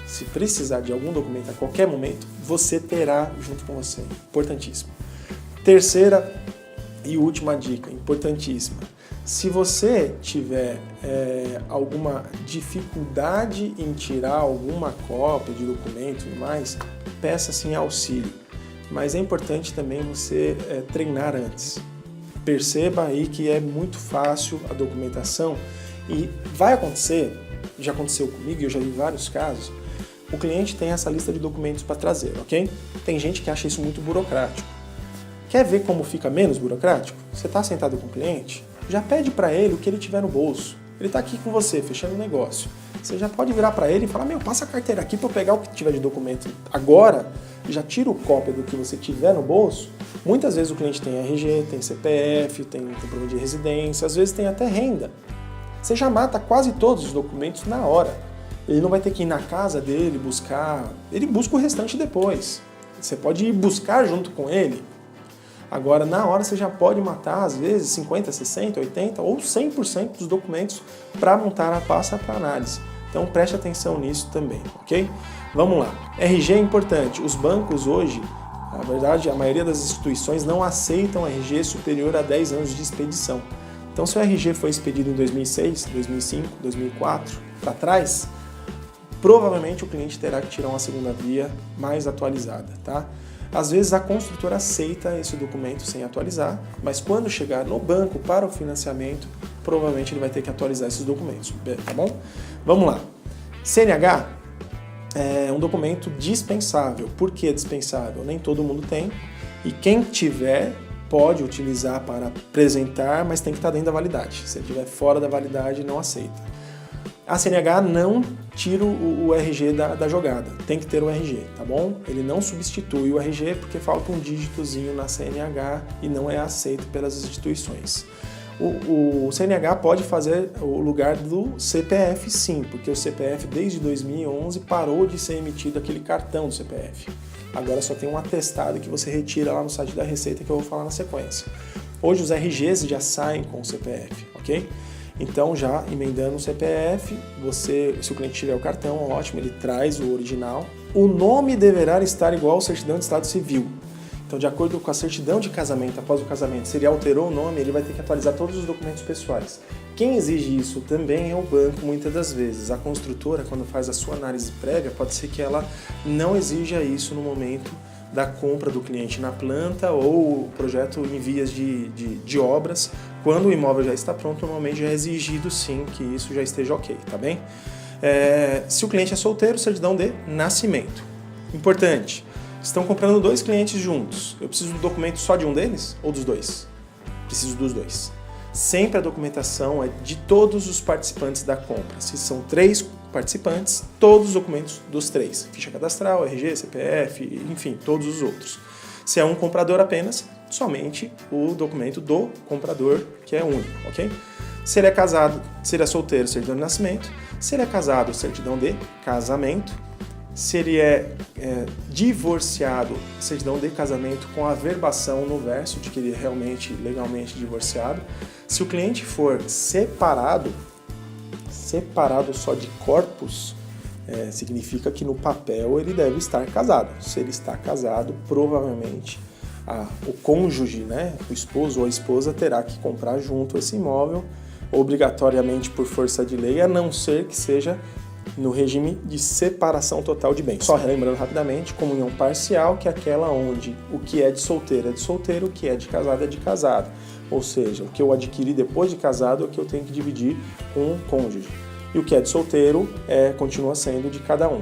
Se precisar de algum documento a qualquer momento, você terá junto com você. Importantíssimo. Terceira e última dica, importantíssima. Se você tiver alguma dificuldade em tirar alguma cópia de documento e mais, peça sim auxílio. Mas é importante também você treinar antes. Perceba aí que é muito fácil a documentação e vai acontecer, já aconteceu comigo e eu já vi vários casos, o cliente tem essa lista de documentos para trazer, ok? Tem gente que acha isso muito burocrático. Quer ver como fica menos burocrático? Você está sentado com o cliente, já pede para ele o que ele tiver no bolso. Ele está aqui com você, fechando o negócio. você já pode virar para ele e falar, passa a carteira aqui para eu pegar o que tiver de documento agora, já tira o cópia do que você tiver no bolso. Muitas vezes o cliente tem RG, tem CPF, tem comprovante de residência, às vezes tem até renda. Você já mata quase todos os documentos na hora. Ele não vai ter que ir na casa dele buscar, ele busca o restante depois. Você pode ir buscar junto com ele. Agora, na hora, você já pode matar, às vezes, 50%, 60%, 80% ou 100% dos documentos para montar a pasta para análise. Então, preste atenção nisso também, ok? Vamos lá. RG é importante. Os bancos hoje, na verdade, a maioria das instituições não aceitam RG superior a 10 anos de expedição. Então, se o RG foi expedido em 2006, 2005, 2004, para trás, provavelmente o cliente terá que tirar uma segunda via mais atualizada, tá? Às vezes a construtora aceita esse documento sem atualizar, mas quando chegar no banco para o financiamento, provavelmente ele vai ter que atualizar esses documentos, tá bom? Vamos lá. CNH é um documento dispensável. Por que dispensável? Nem todo mundo tem, e quem tiver pode utilizar para apresentar, mas tem que estar dentro da validade. Se ele estiver fora da validade, não aceita. A CNH não tira o RG da jogada, tem que ter o RG, tá bom? Ele não substitui o RG porque falta um dígitozinho na CNH e não é aceito pelas instituições. O CNH pode fazer o lugar do CPF sim, porque o CPF desde 2011 parou de ser emitido aquele cartão do CPF. Agora só tem um atestado que você retira lá no site da Receita que eu vou falar na sequência. Hoje os RGs já saem com o CPF, ok? Então, já emendando o CPF, se o cliente tiver o cartão, ótimo, ele traz o original. O nome deverá estar igual à certidão de estado civil. Então, de acordo com a certidão de casamento, após o casamento, se ele alterou o nome, ele vai ter que atualizar todos os documentos pessoais. Quem exige isso também é o banco, muitas das vezes. A construtora, quando faz a sua análise prévia, pode ser que ela não exija isso no momento da compra do cliente na planta ou o projeto em vias de obras. Quando o imóvel já está pronto, normalmente já é exigido sim que isso já esteja ok, tá bem? Se o cliente é solteiro, certidão de nascimento. Importante, estão comprando 2 clientes juntos. Eu preciso do documento só de um deles ou dos dois? Preciso dos dois. Sempre a documentação é de todos os participantes da compra. Se são 3 participantes, todos os documentos dos 3. Ficha cadastral, RG, CPF, enfim, todos os outros. Se é um comprador apenas, somente o documento do comprador, que é único, ok? Se ele é casado, se ele é solteiro, certidão de nascimento. Se ele é casado, certidão de casamento. Se ele é divorciado, certidão de casamento com averbação no verso de que ele é realmente, legalmente divorciado. Se o cliente for separado só de corpos, significa que no papel ele deve estar casado. Se ele está casado, provavelmente o cônjuge, né, o esposo ou a esposa, terá que comprar junto esse imóvel, obrigatoriamente por força de lei, a não ser que seja no regime de separação total de bens. Só relembrando rapidamente, comunhão parcial, que é aquela onde o que é de solteiro é de solteiro, o que é de casado é de casado. Ou seja, o que eu adquiri depois de casado é o que eu tenho que dividir com o cônjuge. E o que é de solteiro continua sendo de cada um.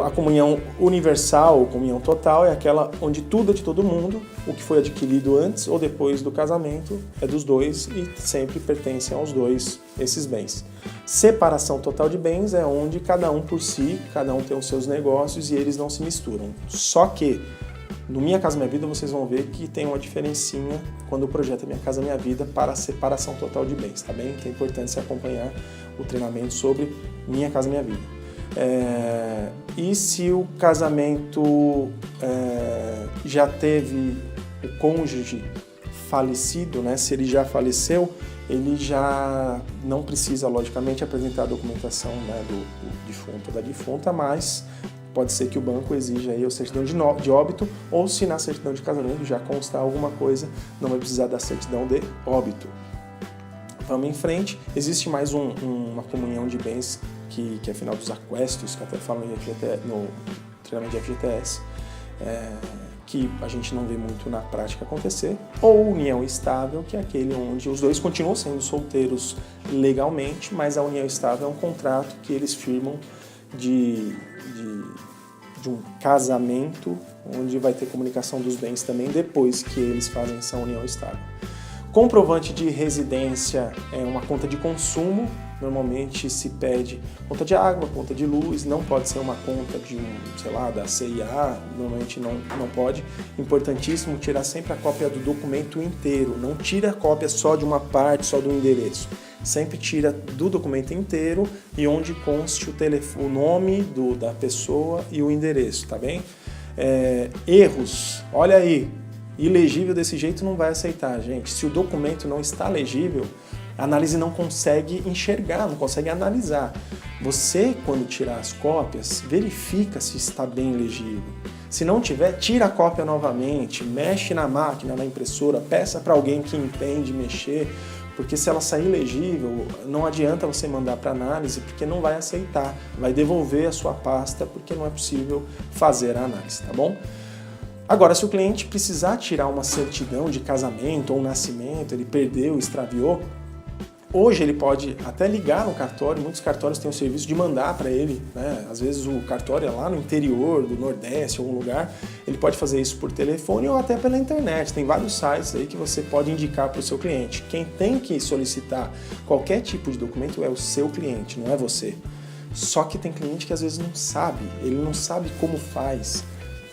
A comunhão universal, ou comunhão total, é aquela onde tudo é de todo mundo, o que foi adquirido antes ou depois do casamento é dos dois e sempre pertencem aos dois esses bens. Separação total de bens é onde cada um por si, cada um tem os seus negócios e eles não se misturam. Só que no Minha Casa Minha Vida vocês vão ver que tem uma diferencinha quando o projeto é Minha Casa Minha Vida para a separação total de bens, tá bem? Que é importante você acompanhar o treinamento sobre Minha Casa Minha Vida. E se o casamento já teve o cônjuge falecido, né? Se ele já faleceu, ele já não precisa, logicamente, apresentar a documentação, né, do defunto ou da defunta, mas pode ser que o banco exija aí a certidão de óbito, ou se na certidão de casamento já constar alguma coisa, não vai precisar da certidão de óbito. Vamos em frente. Existe mais uma comunhão de bens que é final dos aquestos, que até falam no treinamento de FGTS, que a gente não vê muito na prática acontecer, ou união estável, que é aquele onde os dois continuam sendo solteiros legalmente, mas a união estável é um contrato que eles firmam de um casamento, onde vai ter comunicação dos bens também depois que eles fazem essa união estável. Comprovante de residência é uma conta de consumo, normalmente se pede conta de água, conta de luz, não pode ser uma conta de da CIA, normalmente não pode. Importantíssimo tirar sempre a cópia do documento inteiro, não tira a cópia só de uma parte, só do endereço. Sempre tira do documento inteiro e onde conste o nome da pessoa e o endereço, tá bem? Erros, olha aí. Ilegível desse jeito não vai aceitar, gente. Se o documento não está legível, a análise não consegue enxergar, não consegue analisar. Você, quando tirar as cópias, verifica se está bem legível. Se não tiver, tira a cópia novamente, mexe na máquina, na impressora, peça para alguém que entende mexer, porque se ela sair legível, não adianta você mandar para análise, porque não vai aceitar, vai devolver a sua pasta, porque não é possível fazer a análise, tá bom? Agora, se o cliente precisar tirar uma certidão de casamento ou nascimento, ele perdeu, extraviou, hoje ele pode até ligar no cartório, muitos cartórios têm o serviço de mandar para ele, né? Às vezes o cartório é lá no interior do Nordeste, algum lugar, ele pode fazer isso por telefone ou até pela internet, tem vários sites aí que você pode indicar para o seu cliente. Quem tem que solicitar qualquer tipo de documento é o seu cliente, não é você. Só que tem cliente que às vezes não sabe, ele não sabe como faz.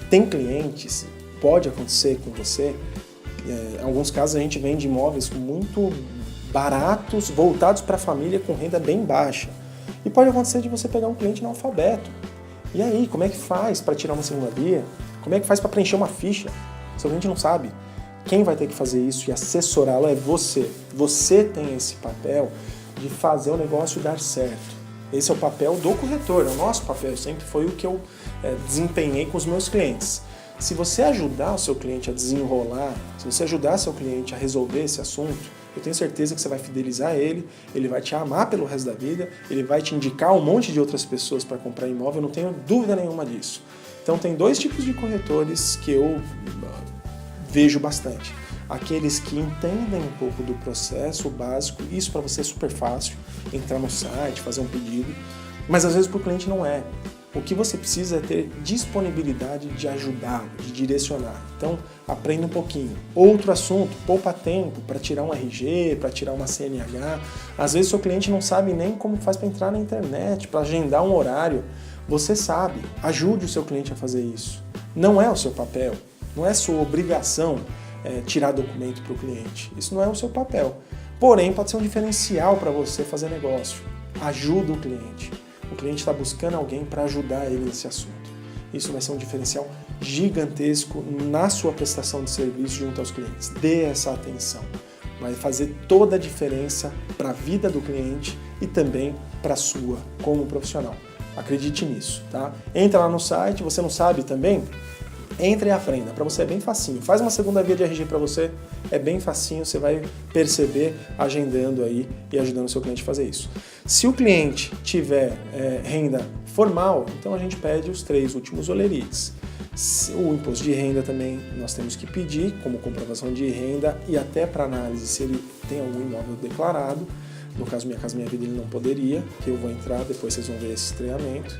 Tem clientes, pode acontecer com você, em alguns casos a gente vende imóveis muito baratos, voltados para a família com renda bem baixa. E pode acontecer de você pegar um cliente analfabeto. E aí, como é que faz para tirar uma segunda via? Como é que faz para preencher uma ficha? Seu cliente não sabe. Quem vai ter que fazer isso e assessorá-lo é você. Você tem esse papel de fazer o negócio dar certo. Esse é o papel do corretor, é o nosso papel, sempre foi o que eu desempenhei com os meus clientes. Se você ajudar o seu cliente a desenrolar, se você ajudar seu cliente a resolver esse assunto, eu tenho certeza que você vai fidelizar ele vai te amar pelo resto da vida, ele vai te indicar um monte de outras pessoas para comprar imóvel, eu não tenho dúvida nenhuma disso. Então tem dois tipos de corretores que eu vejo bastante. Aqueles que entendem um pouco do processo básico, isso para você é super fácil, entrar no site, fazer um pedido, mas às vezes para o cliente não é. O que você precisa é ter disponibilidade de ajudá-lo, de direcionar. Então, aprenda um pouquinho. Outro assunto, poupa tempo para tirar um RG, para tirar uma CNH. Às vezes o seu cliente não sabe nem como faz para entrar na internet, para agendar um horário. Você sabe, ajude o seu cliente a fazer isso. Não é o seu papel, não é sua obrigação tirar documento para o cliente. Isso não é o seu papel. Porém, pode ser um diferencial para você fazer negócio. Ajuda o cliente. O cliente está buscando alguém para ajudar ele nesse assunto. Isso vai ser um diferencial gigantesco na sua prestação de serviço junto aos clientes. Dê essa atenção. Vai fazer toda a diferença para a vida do cliente e também para a sua como profissional. Acredite nisso, tá? Entra lá no site, você não sabe também? Entre e aprenda, para você é bem facinho. Faz uma segunda via de RG para você, é bem facinho, você vai perceber agendando aí e ajudando o seu cliente a fazer isso. Se o cliente tiver renda formal, então a gente pede os 3 últimos olerites. O imposto de renda também nós temos que pedir como comprovação de renda e até para análise se ele tem algum imóvel declarado. No caso Minha Casa Minha Vida ele não poderia, que eu vou entrar, depois vocês vão ver esse treinamento.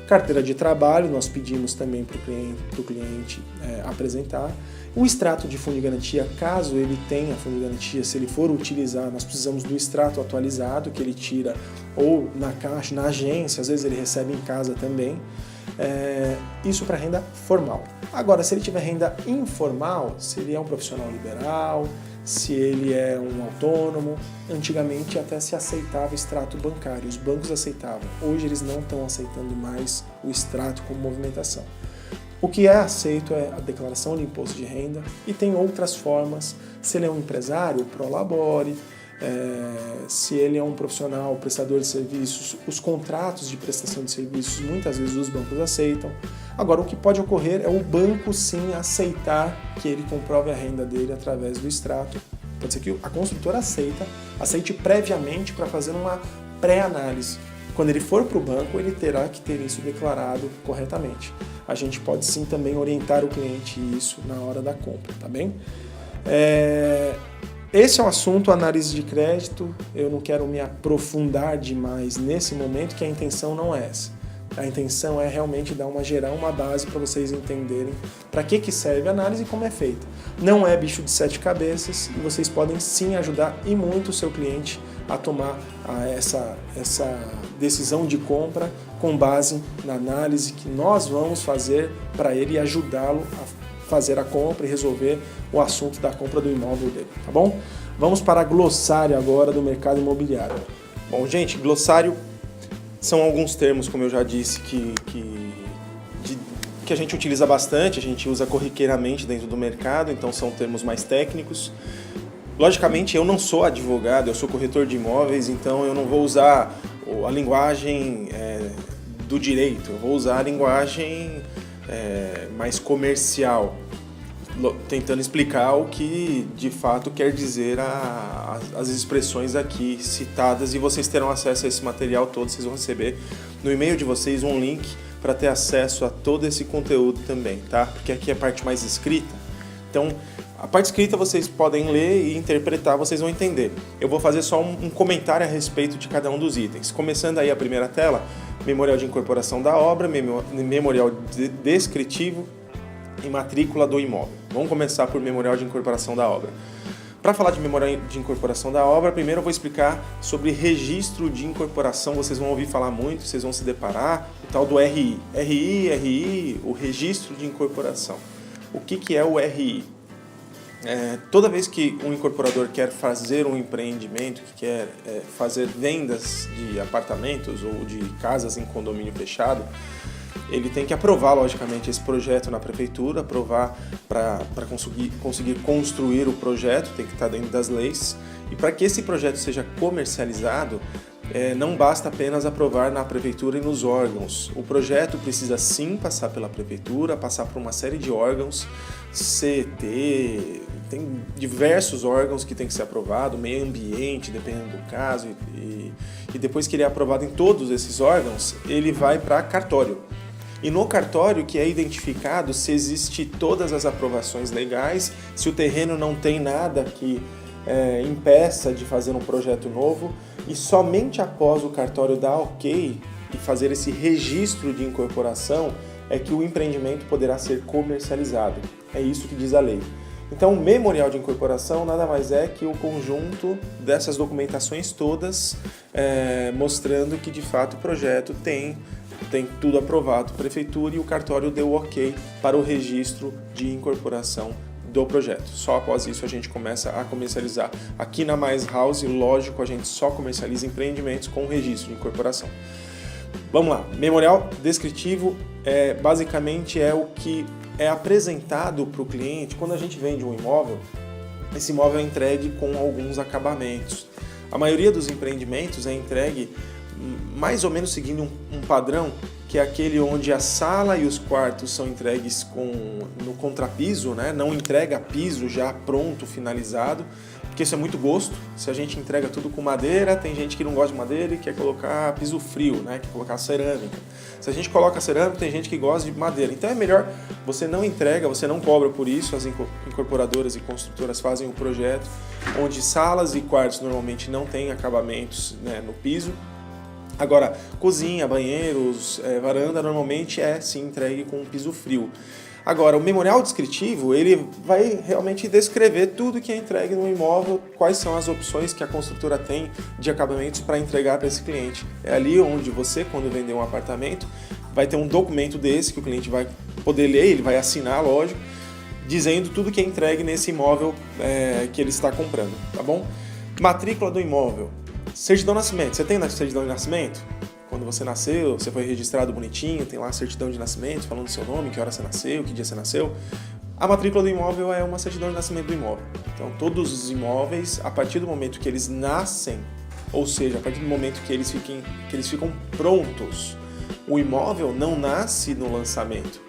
Carteira de trabalho, nós pedimos também para o cliente apresentar. O extrato de fundo de garantia, caso ele tenha fundo de garantia, se ele for utilizar, nós precisamos do extrato atualizado, que ele tira ou na caixa, na agência, às vezes ele recebe em casa também. Isso para renda formal. Agora, se ele tiver renda informal, se ele é um profissional liberal, se ele é um autônomo, antigamente até se aceitava extrato bancário, os bancos aceitavam. Hoje eles não estão aceitando mais o extrato como movimentação. O que é aceito é a declaração de imposto de renda e tem outras formas. Se ele é um empresário, o Prolabore. Se ele é um profissional, prestador de serviços, os contratos de prestação de serviços muitas vezes os bancos aceitam. Agora, o que pode ocorrer é o banco sim aceitar que ele comprove a renda dele através do extrato. Pode ser que a construtora aceite previamente para fazer uma pré-análise. Quando ele for para o banco, ele terá que ter isso declarado corretamente. A gente pode sim também orientar o cliente isso na hora da compra, tá bem? Esse é um assunto, análise de crédito, eu não quero me aprofundar demais nesse momento, que a intenção não é essa. A intenção é realmente gerar uma base para vocês entenderem para que serve a análise e como é feita. Não é bicho de 7 cabeças e vocês podem sim ajudar e muito o seu cliente a tomar essa decisão de compra com base na análise que nós vamos fazer para ele e ajudá-lo a fazer a compra e resolver o assunto da compra do imóvel dele, tá bom? Vamos para glossário agora do mercado imobiliário. Bom, gente, glossário são alguns termos, como eu já disse, que a gente utiliza bastante, a gente usa corriqueiramente dentro do mercado, então são termos mais técnicos. Logicamente, eu não sou advogado, eu sou corretor de imóveis, então eu não vou usar a linguagem do direito, eu vou usar a linguagem mais comercial, tentando explicar o que de fato quer dizer as expressões aqui citadas, e vocês terão acesso a esse material todo, vocês vão receber no e-mail de vocês um link para ter acesso a todo esse conteúdo também, tá? Porque aqui é a parte mais escrita, então a parte escrita vocês podem ler e interpretar, vocês vão entender. Eu vou fazer só um comentário a respeito de cada um dos itens. Começando aí a primeira tela, memorial de incorporação da obra, memorial descritivo e matrícula do imóvel. Vamos começar por memorial de incorporação da obra. Para falar de memorial de incorporação da obra, primeiro eu vou explicar sobre registro de incorporação. Vocês vão ouvir falar muito, vocês vão se deparar, o tal do RI. RI, o registro de incorporação. O que é o RI? Toda vez que um incorporador quer fazer um empreendimento, que quer fazer vendas de apartamentos ou de casas em condomínio fechado, ele tem que aprovar, logicamente, esse projeto na prefeitura, aprovar para conseguir construir o projeto, tem que estar dentro das leis. E para que esse projeto seja comercializado, não basta apenas aprovar na prefeitura e nos órgãos. O projeto precisa sim passar pela prefeitura, passar por uma série de órgãos, CT, tem diversos órgãos que tem que ser aprovado, meio ambiente, dependendo do caso, e depois que ele é aprovado em todos esses órgãos, ele vai para cartório. E no cartório que é identificado se existe todas as aprovações legais, se o terreno não tem nada que impeça de fazer um projeto novo, e somente após o cartório dar ok e fazer esse registro de incorporação é que o empreendimento poderá ser comercializado. É isso que diz a lei. Então, o memorial de incorporação nada mais é que o conjunto dessas documentações todas mostrando que de fato o projeto tem tudo aprovado, prefeitura, e o cartório deu ok para o registro de incorporação do projeto. Só após isso a gente começa a comercializar. Aqui na Mais House, lógico, a gente só comercializa empreendimentos com registro de incorporação. Vamos lá, memorial descritivo basicamente é o que é apresentado para o cliente quando a gente vende um imóvel. Esse imóvel é entregue com alguns acabamentos. A maioria dos empreendimentos é entregue mais ou menos seguindo um padrão, que é aquele onde a sala e os quartos são entregues no contrapiso, né? Não entrega piso já pronto, finalizado, porque isso é muito gosto. Se a gente entrega tudo com madeira, tem gente que não gosta de madeira e quer colocar piso frio, né? Quer colocar cerâmica. Se a gente coloca cerâmica, tem gente que gosta de madeira. Então é melhor, você não entrega, você não cobra por isso. As incorporadoras e construtoras fazem o projeto onde salas e quartos normalmente não têm acabamentos, né, no piso. Agora, cozinha, banheiros, varanda, normalmente sim entregue com um piso frio. Agora, o memorial descritivo, ele vai realmente descrever tudo que é entregue no imóvel, quais são as opções que a construtora tem de acabamentos para entregar para esse cliente. É ali onde você, quando vender um apartamento, vai ter um documento desse que o cliente vai poder ler, ele vai assinar, lógico, dizendo tudo que é entregue nesse imóvel que ele está comprando, tá bom? Matrícula do imóvel. Certidão de nascimento. Você tem certidão de nascimento? Quando você nasceu, você foi registrado bonitinho, tem lá a certidão de nascimento, falando do seu nome, que hora você nasceu, que dia você nasceu. A matrícula do imóvel é uma certidão de nascimento do imóvel. Então, todos os imóveis, a partir do momento que eles nascem, ou seja, a partir do momento que eles ficam prontos, o imóvel não nasce no lançamento.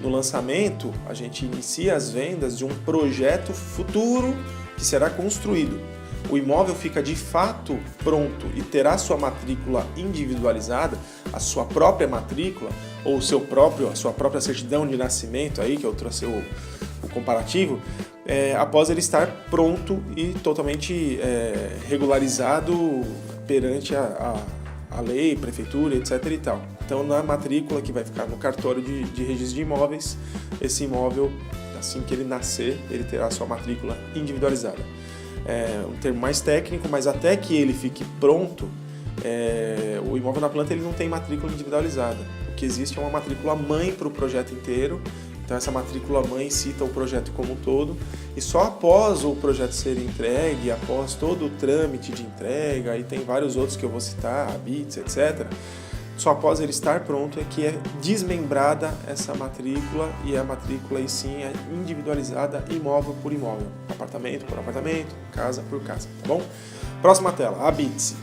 No lançamento, a gente inicia as vendas de um projeto futuro que será construído. O imóvel fica de fato pronto e terá sua matrícula individualizada, a sua própria matrícula ou a sua própria certidão de nascimento, aí que eu trouxe o comparativo, após ele estar pronto e totalmente regularizado perante a lei, prefeitura, etc. e tal. Então, na matrícula que vai ficar no cartório de registro de imóveis, esse imóvel, assim que ele nascer, ele terá a sua matrícula individualizada. É um termo mais técnico, mas até que ele fique pronto, o imóvel na planta ele não tem matrícula individualizada. O que existe é uma matrícula mãe para o projeto inteiro. Então essa matrícula mãe cita o projeto como um todo, e só após o projeto ser entregue, após todo o trâmite de entrega, e tem vários outros que eu vou citar, habits, etc., só após ele estar pronto é que é desmembrada essa matrícula, e a matrícula aí sim é individualizada imóvel por imóvel, apartamento por apartamento, casa por casa, tá bom? Próxima tela, habite-se.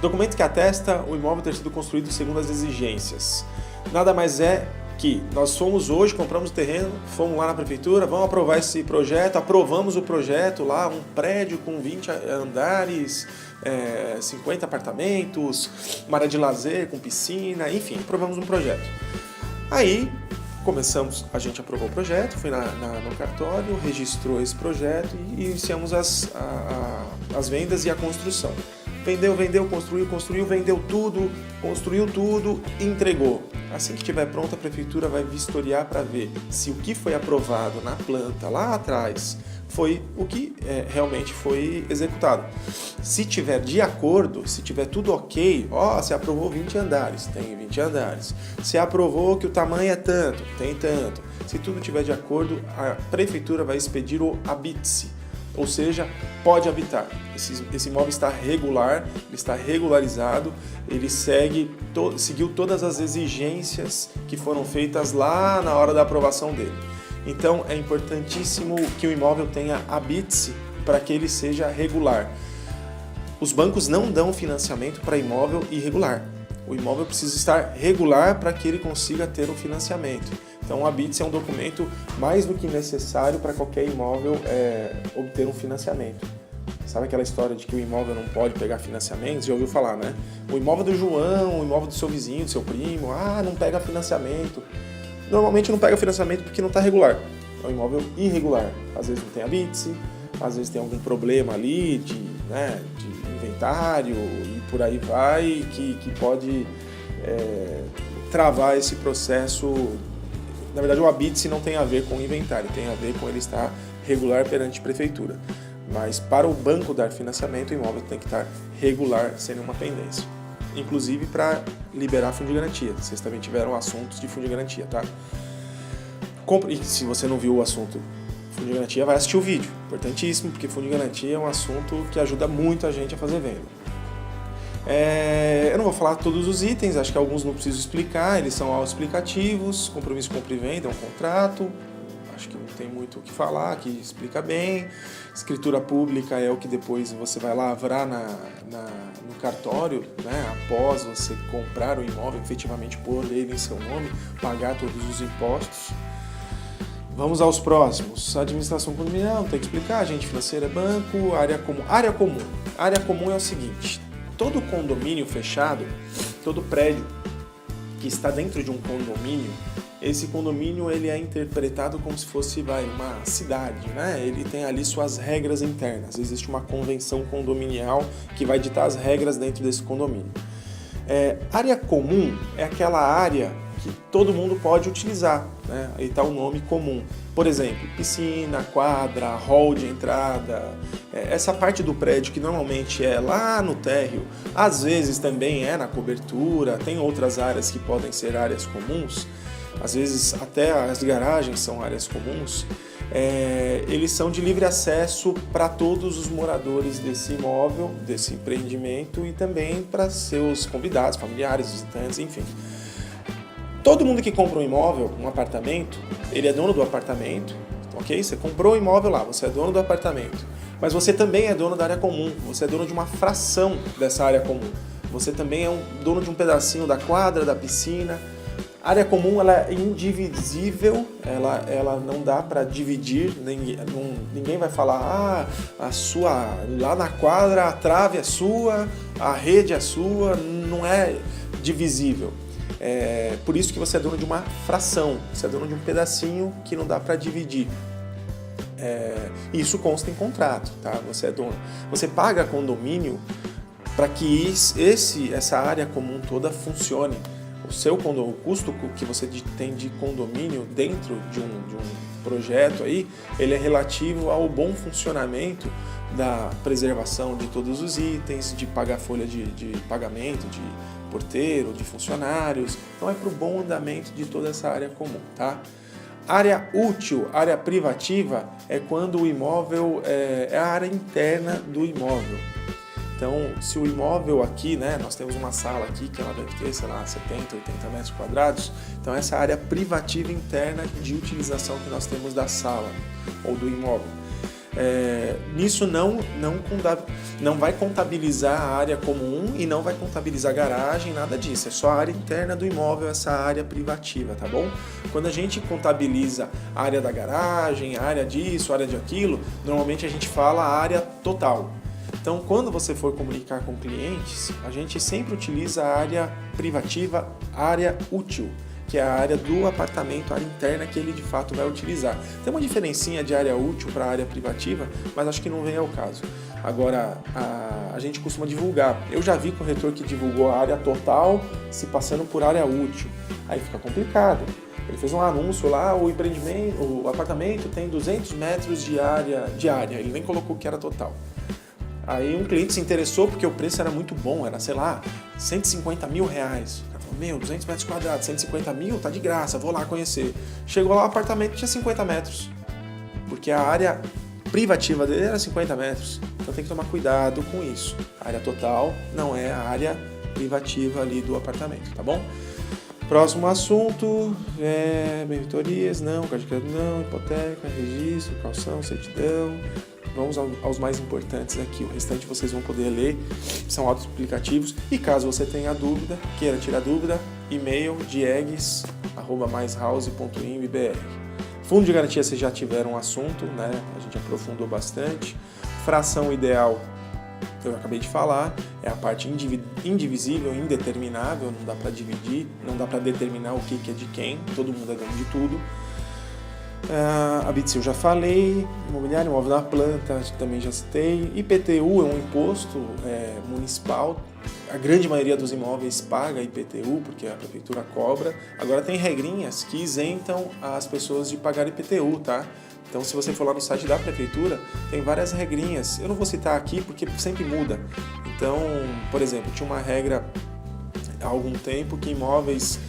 Documento que atesta o imóvel ter sido construído segundo as exigências. Nada mais é que nós fomos hoje, compramos o terreno, fomos lá na prefeitura, vamos aprovar esse projeto, aprovamos o projeto lá, um prédio com 20 andares, 50 apartamentos, uma área de lazer com piscina, enfim, aprovamos um projeto. Aí, a gente aprovou o projeto, foi no cartório, registrou esse projeto e iniciamos as vendas e a construção. Vendeu, construiu, vendeu tudo, construiu tudo, entregou. Assim que estiver pronto, a prefeitura vai vistoriar para ver se o que foi aprovado na planta lá atrás foi o que realmente foi executado. Se tiver de acordo, se tiver tudo ok, você aprovou 20 andares, tem 20 andares. Se aprovou que o tamanho é tanto, tem tanto. Se tudo tiver de acordo, a prefeitura vai expedir o habite-se. Ou seja, pode habitar. Esse imóvel está regular, ele está regularizado, ele seguiu todas as exigências que foram feitas lá na hora da aprovação dele. Então é importantíssimo que o imóvel tenha habite-se para que ele seja regular. Os bancos não dão financiamento para imóvel irregular. O imóvel precisa estar regular para que ele consiga ter o financiamento. Então, o habite-se é um documento mais do que necessário para qualquer imóvel obter um financiamento. Sabe aquela história de que o imóvel não pode pegar financiamento? Você já ouviu falar, né? O imóvel do João, o imóvel do seu vizinho, do seu primo, não pega financiamento. Normalmente não pega financiamento porque não está regular. É um imóvel irregular. Às vezes não tem habite-se, às vezes tem algum problema ali de inventário e por aí vai, que pode travar esse processo. Na verdade, o habite-se não tem a ver com o inventário, tem a ver com ele estar regular perante a prefeitura. Mas para o banco dar financiamento, o imóvel tem que estar regular, sem nenhuma pendência. Inclusive para liberar fundo de garantia. Vocês também tiveram assuntos de fundo de garantia, tá? E se você não viu o assunto fundo de garantia, vai assistir o vídeo. Importantíssimo, porque fundo de garantia é um assunto que ajuda muito a gente a fazer venda. Eu não vou falar todos os itens, acho que alguns não preciso explicar, eles são autoexplicativos. Compromisso de compra e venda é um contrato, acho que não tem muito o que falar, que explica bem. Escritura pública é o que depois você vai lavrar no cartório, né? Após você comprar o imóvel, efetivamente pôr ele em seu nome, pagar todos os impostos. Vamos aos próximos. Administração condominial, não tem que explicar, agente financeiro é banco, área comum. Área comum é o seguinte: todo condomínio fechado, todo prédio que está dentro de um condomínio, esse condomínio ele é interpretado como se fosse uma cidade, né? Ele tem ali suas regras internas. Existe uma convenção condominial que vai ditar as regras dentro desse condomínio. Área comum é aquela área que todo mundo pode utilizar, né? Aí está o nome comum. Por exemplo, piscina, quadra, hall de entrada, essa parte do prédio que normalmente é lá no térreo, às vezes também é na cobertura, tem outras áreas que podem ser áreas comuns, às vezes até as garagens são áreas comuns, eles são de livre acesso para todos os moradores desse imóvel, desse empreendimento e também para seus convidados, familiares, visitantes, enfim. Todo mundo que compra um imóvel, um apartamento, ele é dono do apartamento, ok? Você comprou o imóvel lá, você é dono do apartamento, mas você também é dono da área comum, você é dono de uma fração dessa área comum. Você também é dono de um pedacinho da quadra, da piscina. A área comum ela é indivisível, ela não dá para dividir, ninguém vai falar, a sua, lá na quadra a trave é sua, a rede é sua, não é divisível. Por isso que você é dono de uma fração, você é dono de um pedacinho que não dá para dividir. Isso consta em contrato, tá? Você é dono. Você paga condomínio para que essa área comum toda funcione. O custo que você tem de condomínio dentro de um projeto aí, ele é relativo ao bom funcionamento da preservação de todos os itens, de pagar folha de pagamento, de porteiro, de funcionários. Então é para o bom andamento de toda essa área comum, tá? Área útil, área privativa, é quando o imóvel é a área interna do imóvel. Então, se o imóvel aqui, né, nós temos uma sala aqui que ela deve ter, sei lá, 70, 80 metros quadrados, então essa área privativa interna de utilização que nós temos da sala ou do imóvel. Nisso não vai contabilizar a área comum e não vai contabilizar garagem, nada disso, é só a área interna do imóvel, essa área privativa, tá bom? Quando a gente contabiliza a área da garagem, a área disso, a área de aquilo, normalmente a gente fala a área total. Então, quando você for comunicar com clientes, a gente sempre utiliza a área privativa, área útil, que é a área do apartamento, a área interna que ele de fato vai utilizar. Tem uma diferencinha de área útil para área privativa, mas acho que não vem ao caso. Agora, a gente costuma divulgar. Eu já vi corretor que divulgou a área total se passando por área útil. Aí fica complicado. Ele fez um anúncio lá, o apartamento tem 200 metros de área, ele nem colocou que era total. Aí um cliente se interessou porque o preço era muito bom, era, sei lá, 150 mil reais. Ele falou, meu, 200 metros quadrados, 150 mil, tá de graça, vou lá conhecer. Chegou lá, o apartamento tinha 50 metros, porque a área privativa dele era 50 metros. Então tem que tomar cuidado com isso. A área total não é a área privativa ali do apartamento, tá bom? Próximo assunto, benfeitorias, não, cartão de crédito não, hipoteca, registro, calção, certidão. Vamos aos mais importantes aqui, o restante vocês vão poder ler, são autoexplicativos. E caso você tenha dúvida, queira tirar dúvida, e-mail diegues@maishouse.imbr. Fundo de garantia vocês já tiveram um assunto, né? A gente aprofundou bastante. Fração ideal, eu acabei de falar, é a parte indivisível, indeterminável, não dá para dividir, não dá para determinar o que é de quem, todo mundo é dono de tudo. Habite-se eu já falei, imobiliário, imóvel na planta, também já citei. IPTU é um imposto municipal, a grande maioria dos imóveis paga IPTU, porque a prefeitura cobra. Agora tem regrinhas que isentam as pessoas de pagar IPTU, tá? Então se você for lá no site da prefeitura, tem várias regrinhas, eu não vou citar aqui porque sempre muda. Então, por exemplo, tinha uma regra há algum tempo que imóveis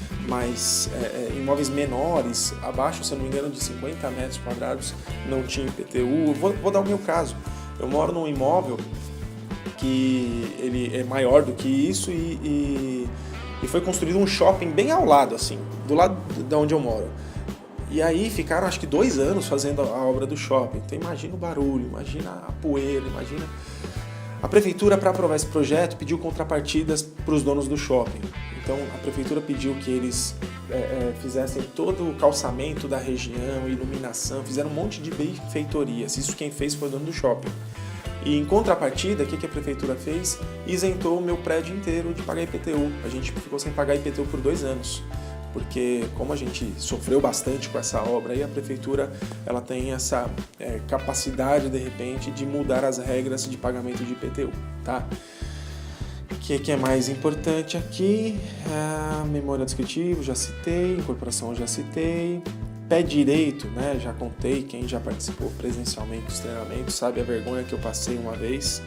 menores, abaixo, se eu não me engano, de 50 metros quadrados, não tinha IPTU. Vou dar o meu caso. Eu moro num imóvel que ele é maior do que isso e foi construído um shopping bem ao lado, assim, do lado de onde eu moro. E aí ficaram, acho que 2 anos fazendo a obra do shopping. Então imagina o barulho, imagina a poeira, imagina... A prefeitura, para aprovar esse projeto, pediu contrapartidas para os donos do shopping. Então, a prefeitura pediu que eles fizessem todo o calçamento da região, iluminação, fizeram um monte de benfeitorias. Isso quem fez foi o dono do shopping. E, em contrapartida, o que a prefeitura fez? Isentou o meu prédio inteiro de pagar IPTU. A gente ficou sem pagar IPTU por 2 anos. Porque como a gente sofreu bastante com essa obra, aí a prefeitura ela tem essa capacidade, de repente, de mudar as regras de pagamento de IPTU, tá? O que é mais importante aqui? Memória descritiva, já citei, incorporação já citei, pé direito, né? Já contei, quem já participou presencialmente dos treinamentos sabe a vergonha que eu passei uma vez.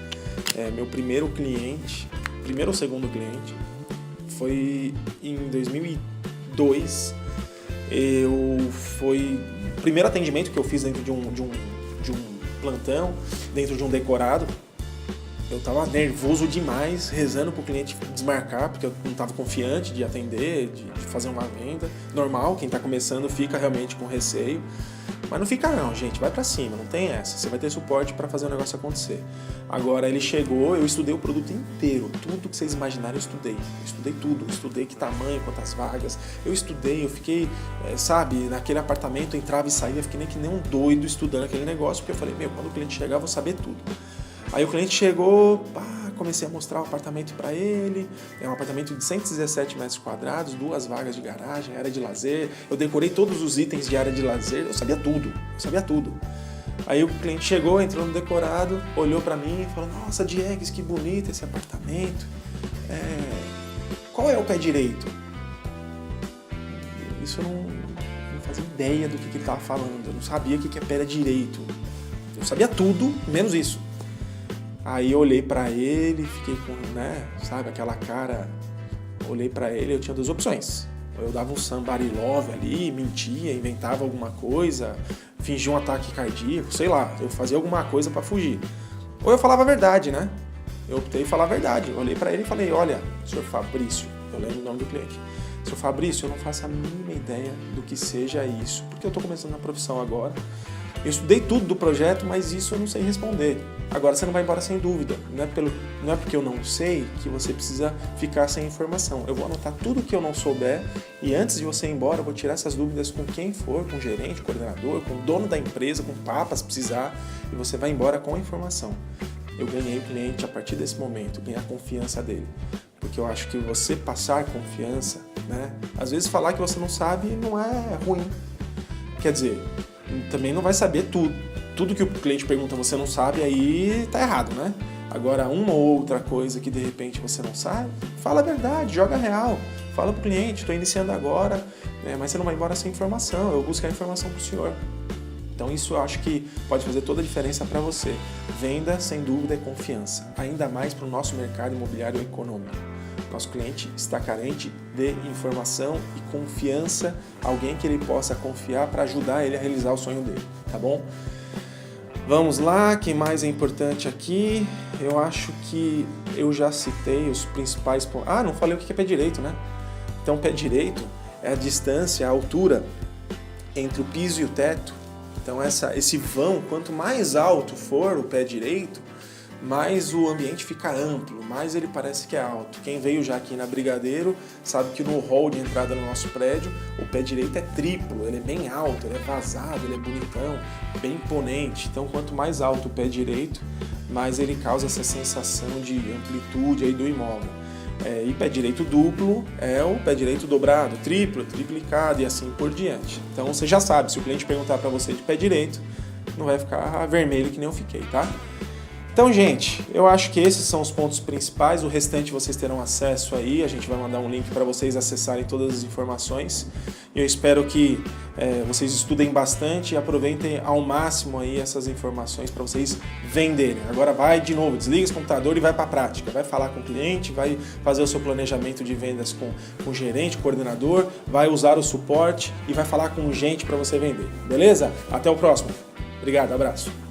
Meu primeiro ou segundo cliente, foi em 2002, foi o primeiro atendimento que eu fiz dentro de um plantão, dentro de um decorado. Eu estava nervoso demais, rezando para o cliente desmarcar, porque eu não estava confiante de atender, de fazer uma venda. Normal, quem está começando fica realmente com receio. Mas não fica não, gente, vai para cima, não tem essa. Você vai ter suporte para fazer o negócio acontecer. Agora, ele chegou, eu estudei o produto inteiro. Tudo que vocês imaginarem eu estudei. Eu estudei tudo, estudei que tamanho, quantas vagas. Eu fiquei, naquele apartamento, entrava e saía, fiquei que nem um doido estudando aquele negócio, porque eu falei, quando o cliente chegar, eu vou saber tudo. Aí o cliente chegou, comecei a mostrar o apartamento para ele. É um apartamento de 117 metros quadrados, 2 vagas de garagem, área de lazer. Eu decorei todos os itens de área de lazer, eu sabia tudo. Aí o cliente chegou, entrou no decorado, olhou para mim e falou: nossa, Diegues, que bonito esse apartamento. Qual é o pé direito? Isso eu não fazia ideia do que ele estava falando. Eu não sabia o que é pé direito. Eu sabia tudo, menos isso. Aí eu olhei para ele, fiquei com, sabe, aquela cara. Olhei para ele, eu tinha duas opções. Eu dava um somebody love ali, mentia, inventava alguma coisa, fingia um ataque cardíaco, sei lá, eu fazia alguma coisa para fugir. Ou eu falava a verdade, né? Eu optei em falar a verdade. Eu olhei para ele e falei: olha, senhor Fabrício, eu lembro o nome do cliente. Senhor Fabrício, eu não faço a mínima ideia do que seja isso, porque eu estou começando na profissão agora. Eu estudei tudo do projeto, mas isso eu não sei responder. Agora você não vai embora sem dúvida. Não é porque eu não sei que você precisa ficar sem informação. Eu vou anotar tudo que eu não souber e antes de você ir embora eu vou tirar essas dúvidas com quem for, com o gerente, coordenador, com o dono da empresa, com o papa se precisar, e você vai embora com a informação. Eu ganhei o cliente a partir desse momento, ganhar a confiança dele. Porque eu acho que você passar confiança, às vezes falar que você não sabe não é ruim. Quer dizer, também não vai saber tudo. Tudo que o cliente pergunta você não sabe, aí tá errado, né? Agora, uma ou outra coisa que de repente você não sabe, fala a verdade, joga real. Fala pro cliente: estou iniciando agora, mas você não vai embora sem informação, eu vou buscar informação pro senhor. Então isso eu acho que pode fazer toda a diferença para você. Venda, sem dúvida, é confiança. Ainda mais para o nosso mercado imobiliário econômico. Nosso cliente está carente de informação e confiança, alguém que ele possa confiar para ajudar ele a realizar o sonho dele, tá bom? Vamos lá, quem mais é importante aqui? Eu acho que eu já citei os principais pontos. Não falei o que é pé direito, né? Então, pé direito é a distância, a altura entre o piso e o teto. Então, esse vão, quanto mais alto for o pé direito, mais o ambiente fica amplo, mais ele parece que é alto. Quem veio já aqui na Brigadeiro sabe que no hall de entrada no nosso prédio, o pé direito é triplo, ele é bem alto, ele é vazado, ele é bonitão, bem imponente. Então, quanto mais alto o pé direito, mais ele causa essa sensação de amplitude aí do imóvel. E pé direito duplo é o pé direito dobrado, triplo, triplicado e assim por diante. Então, você já sabe, se o cliente perguntar para você de pé direito, não vai ficar vermelho que nem eu fiquei, tá? Então, gente, eu acho que esses são os pontos principais, o restante vocês terão acesso aí, a gente vai mandar um link para vocês acessarem todas as informações. Eu espero que vocês estudem bastante e aproveitem ao máximo aí essas informações para vocês venderem. Agora vai de novo, desliga esse computador e vai para a prática, vai falar com o cliente, vai fazer o seu planejamento de vendas com o gerente, coordenador, vai usar o suporte e vai falar com gente para você vender, beleza? Até o próximo. Obrigado, abraço.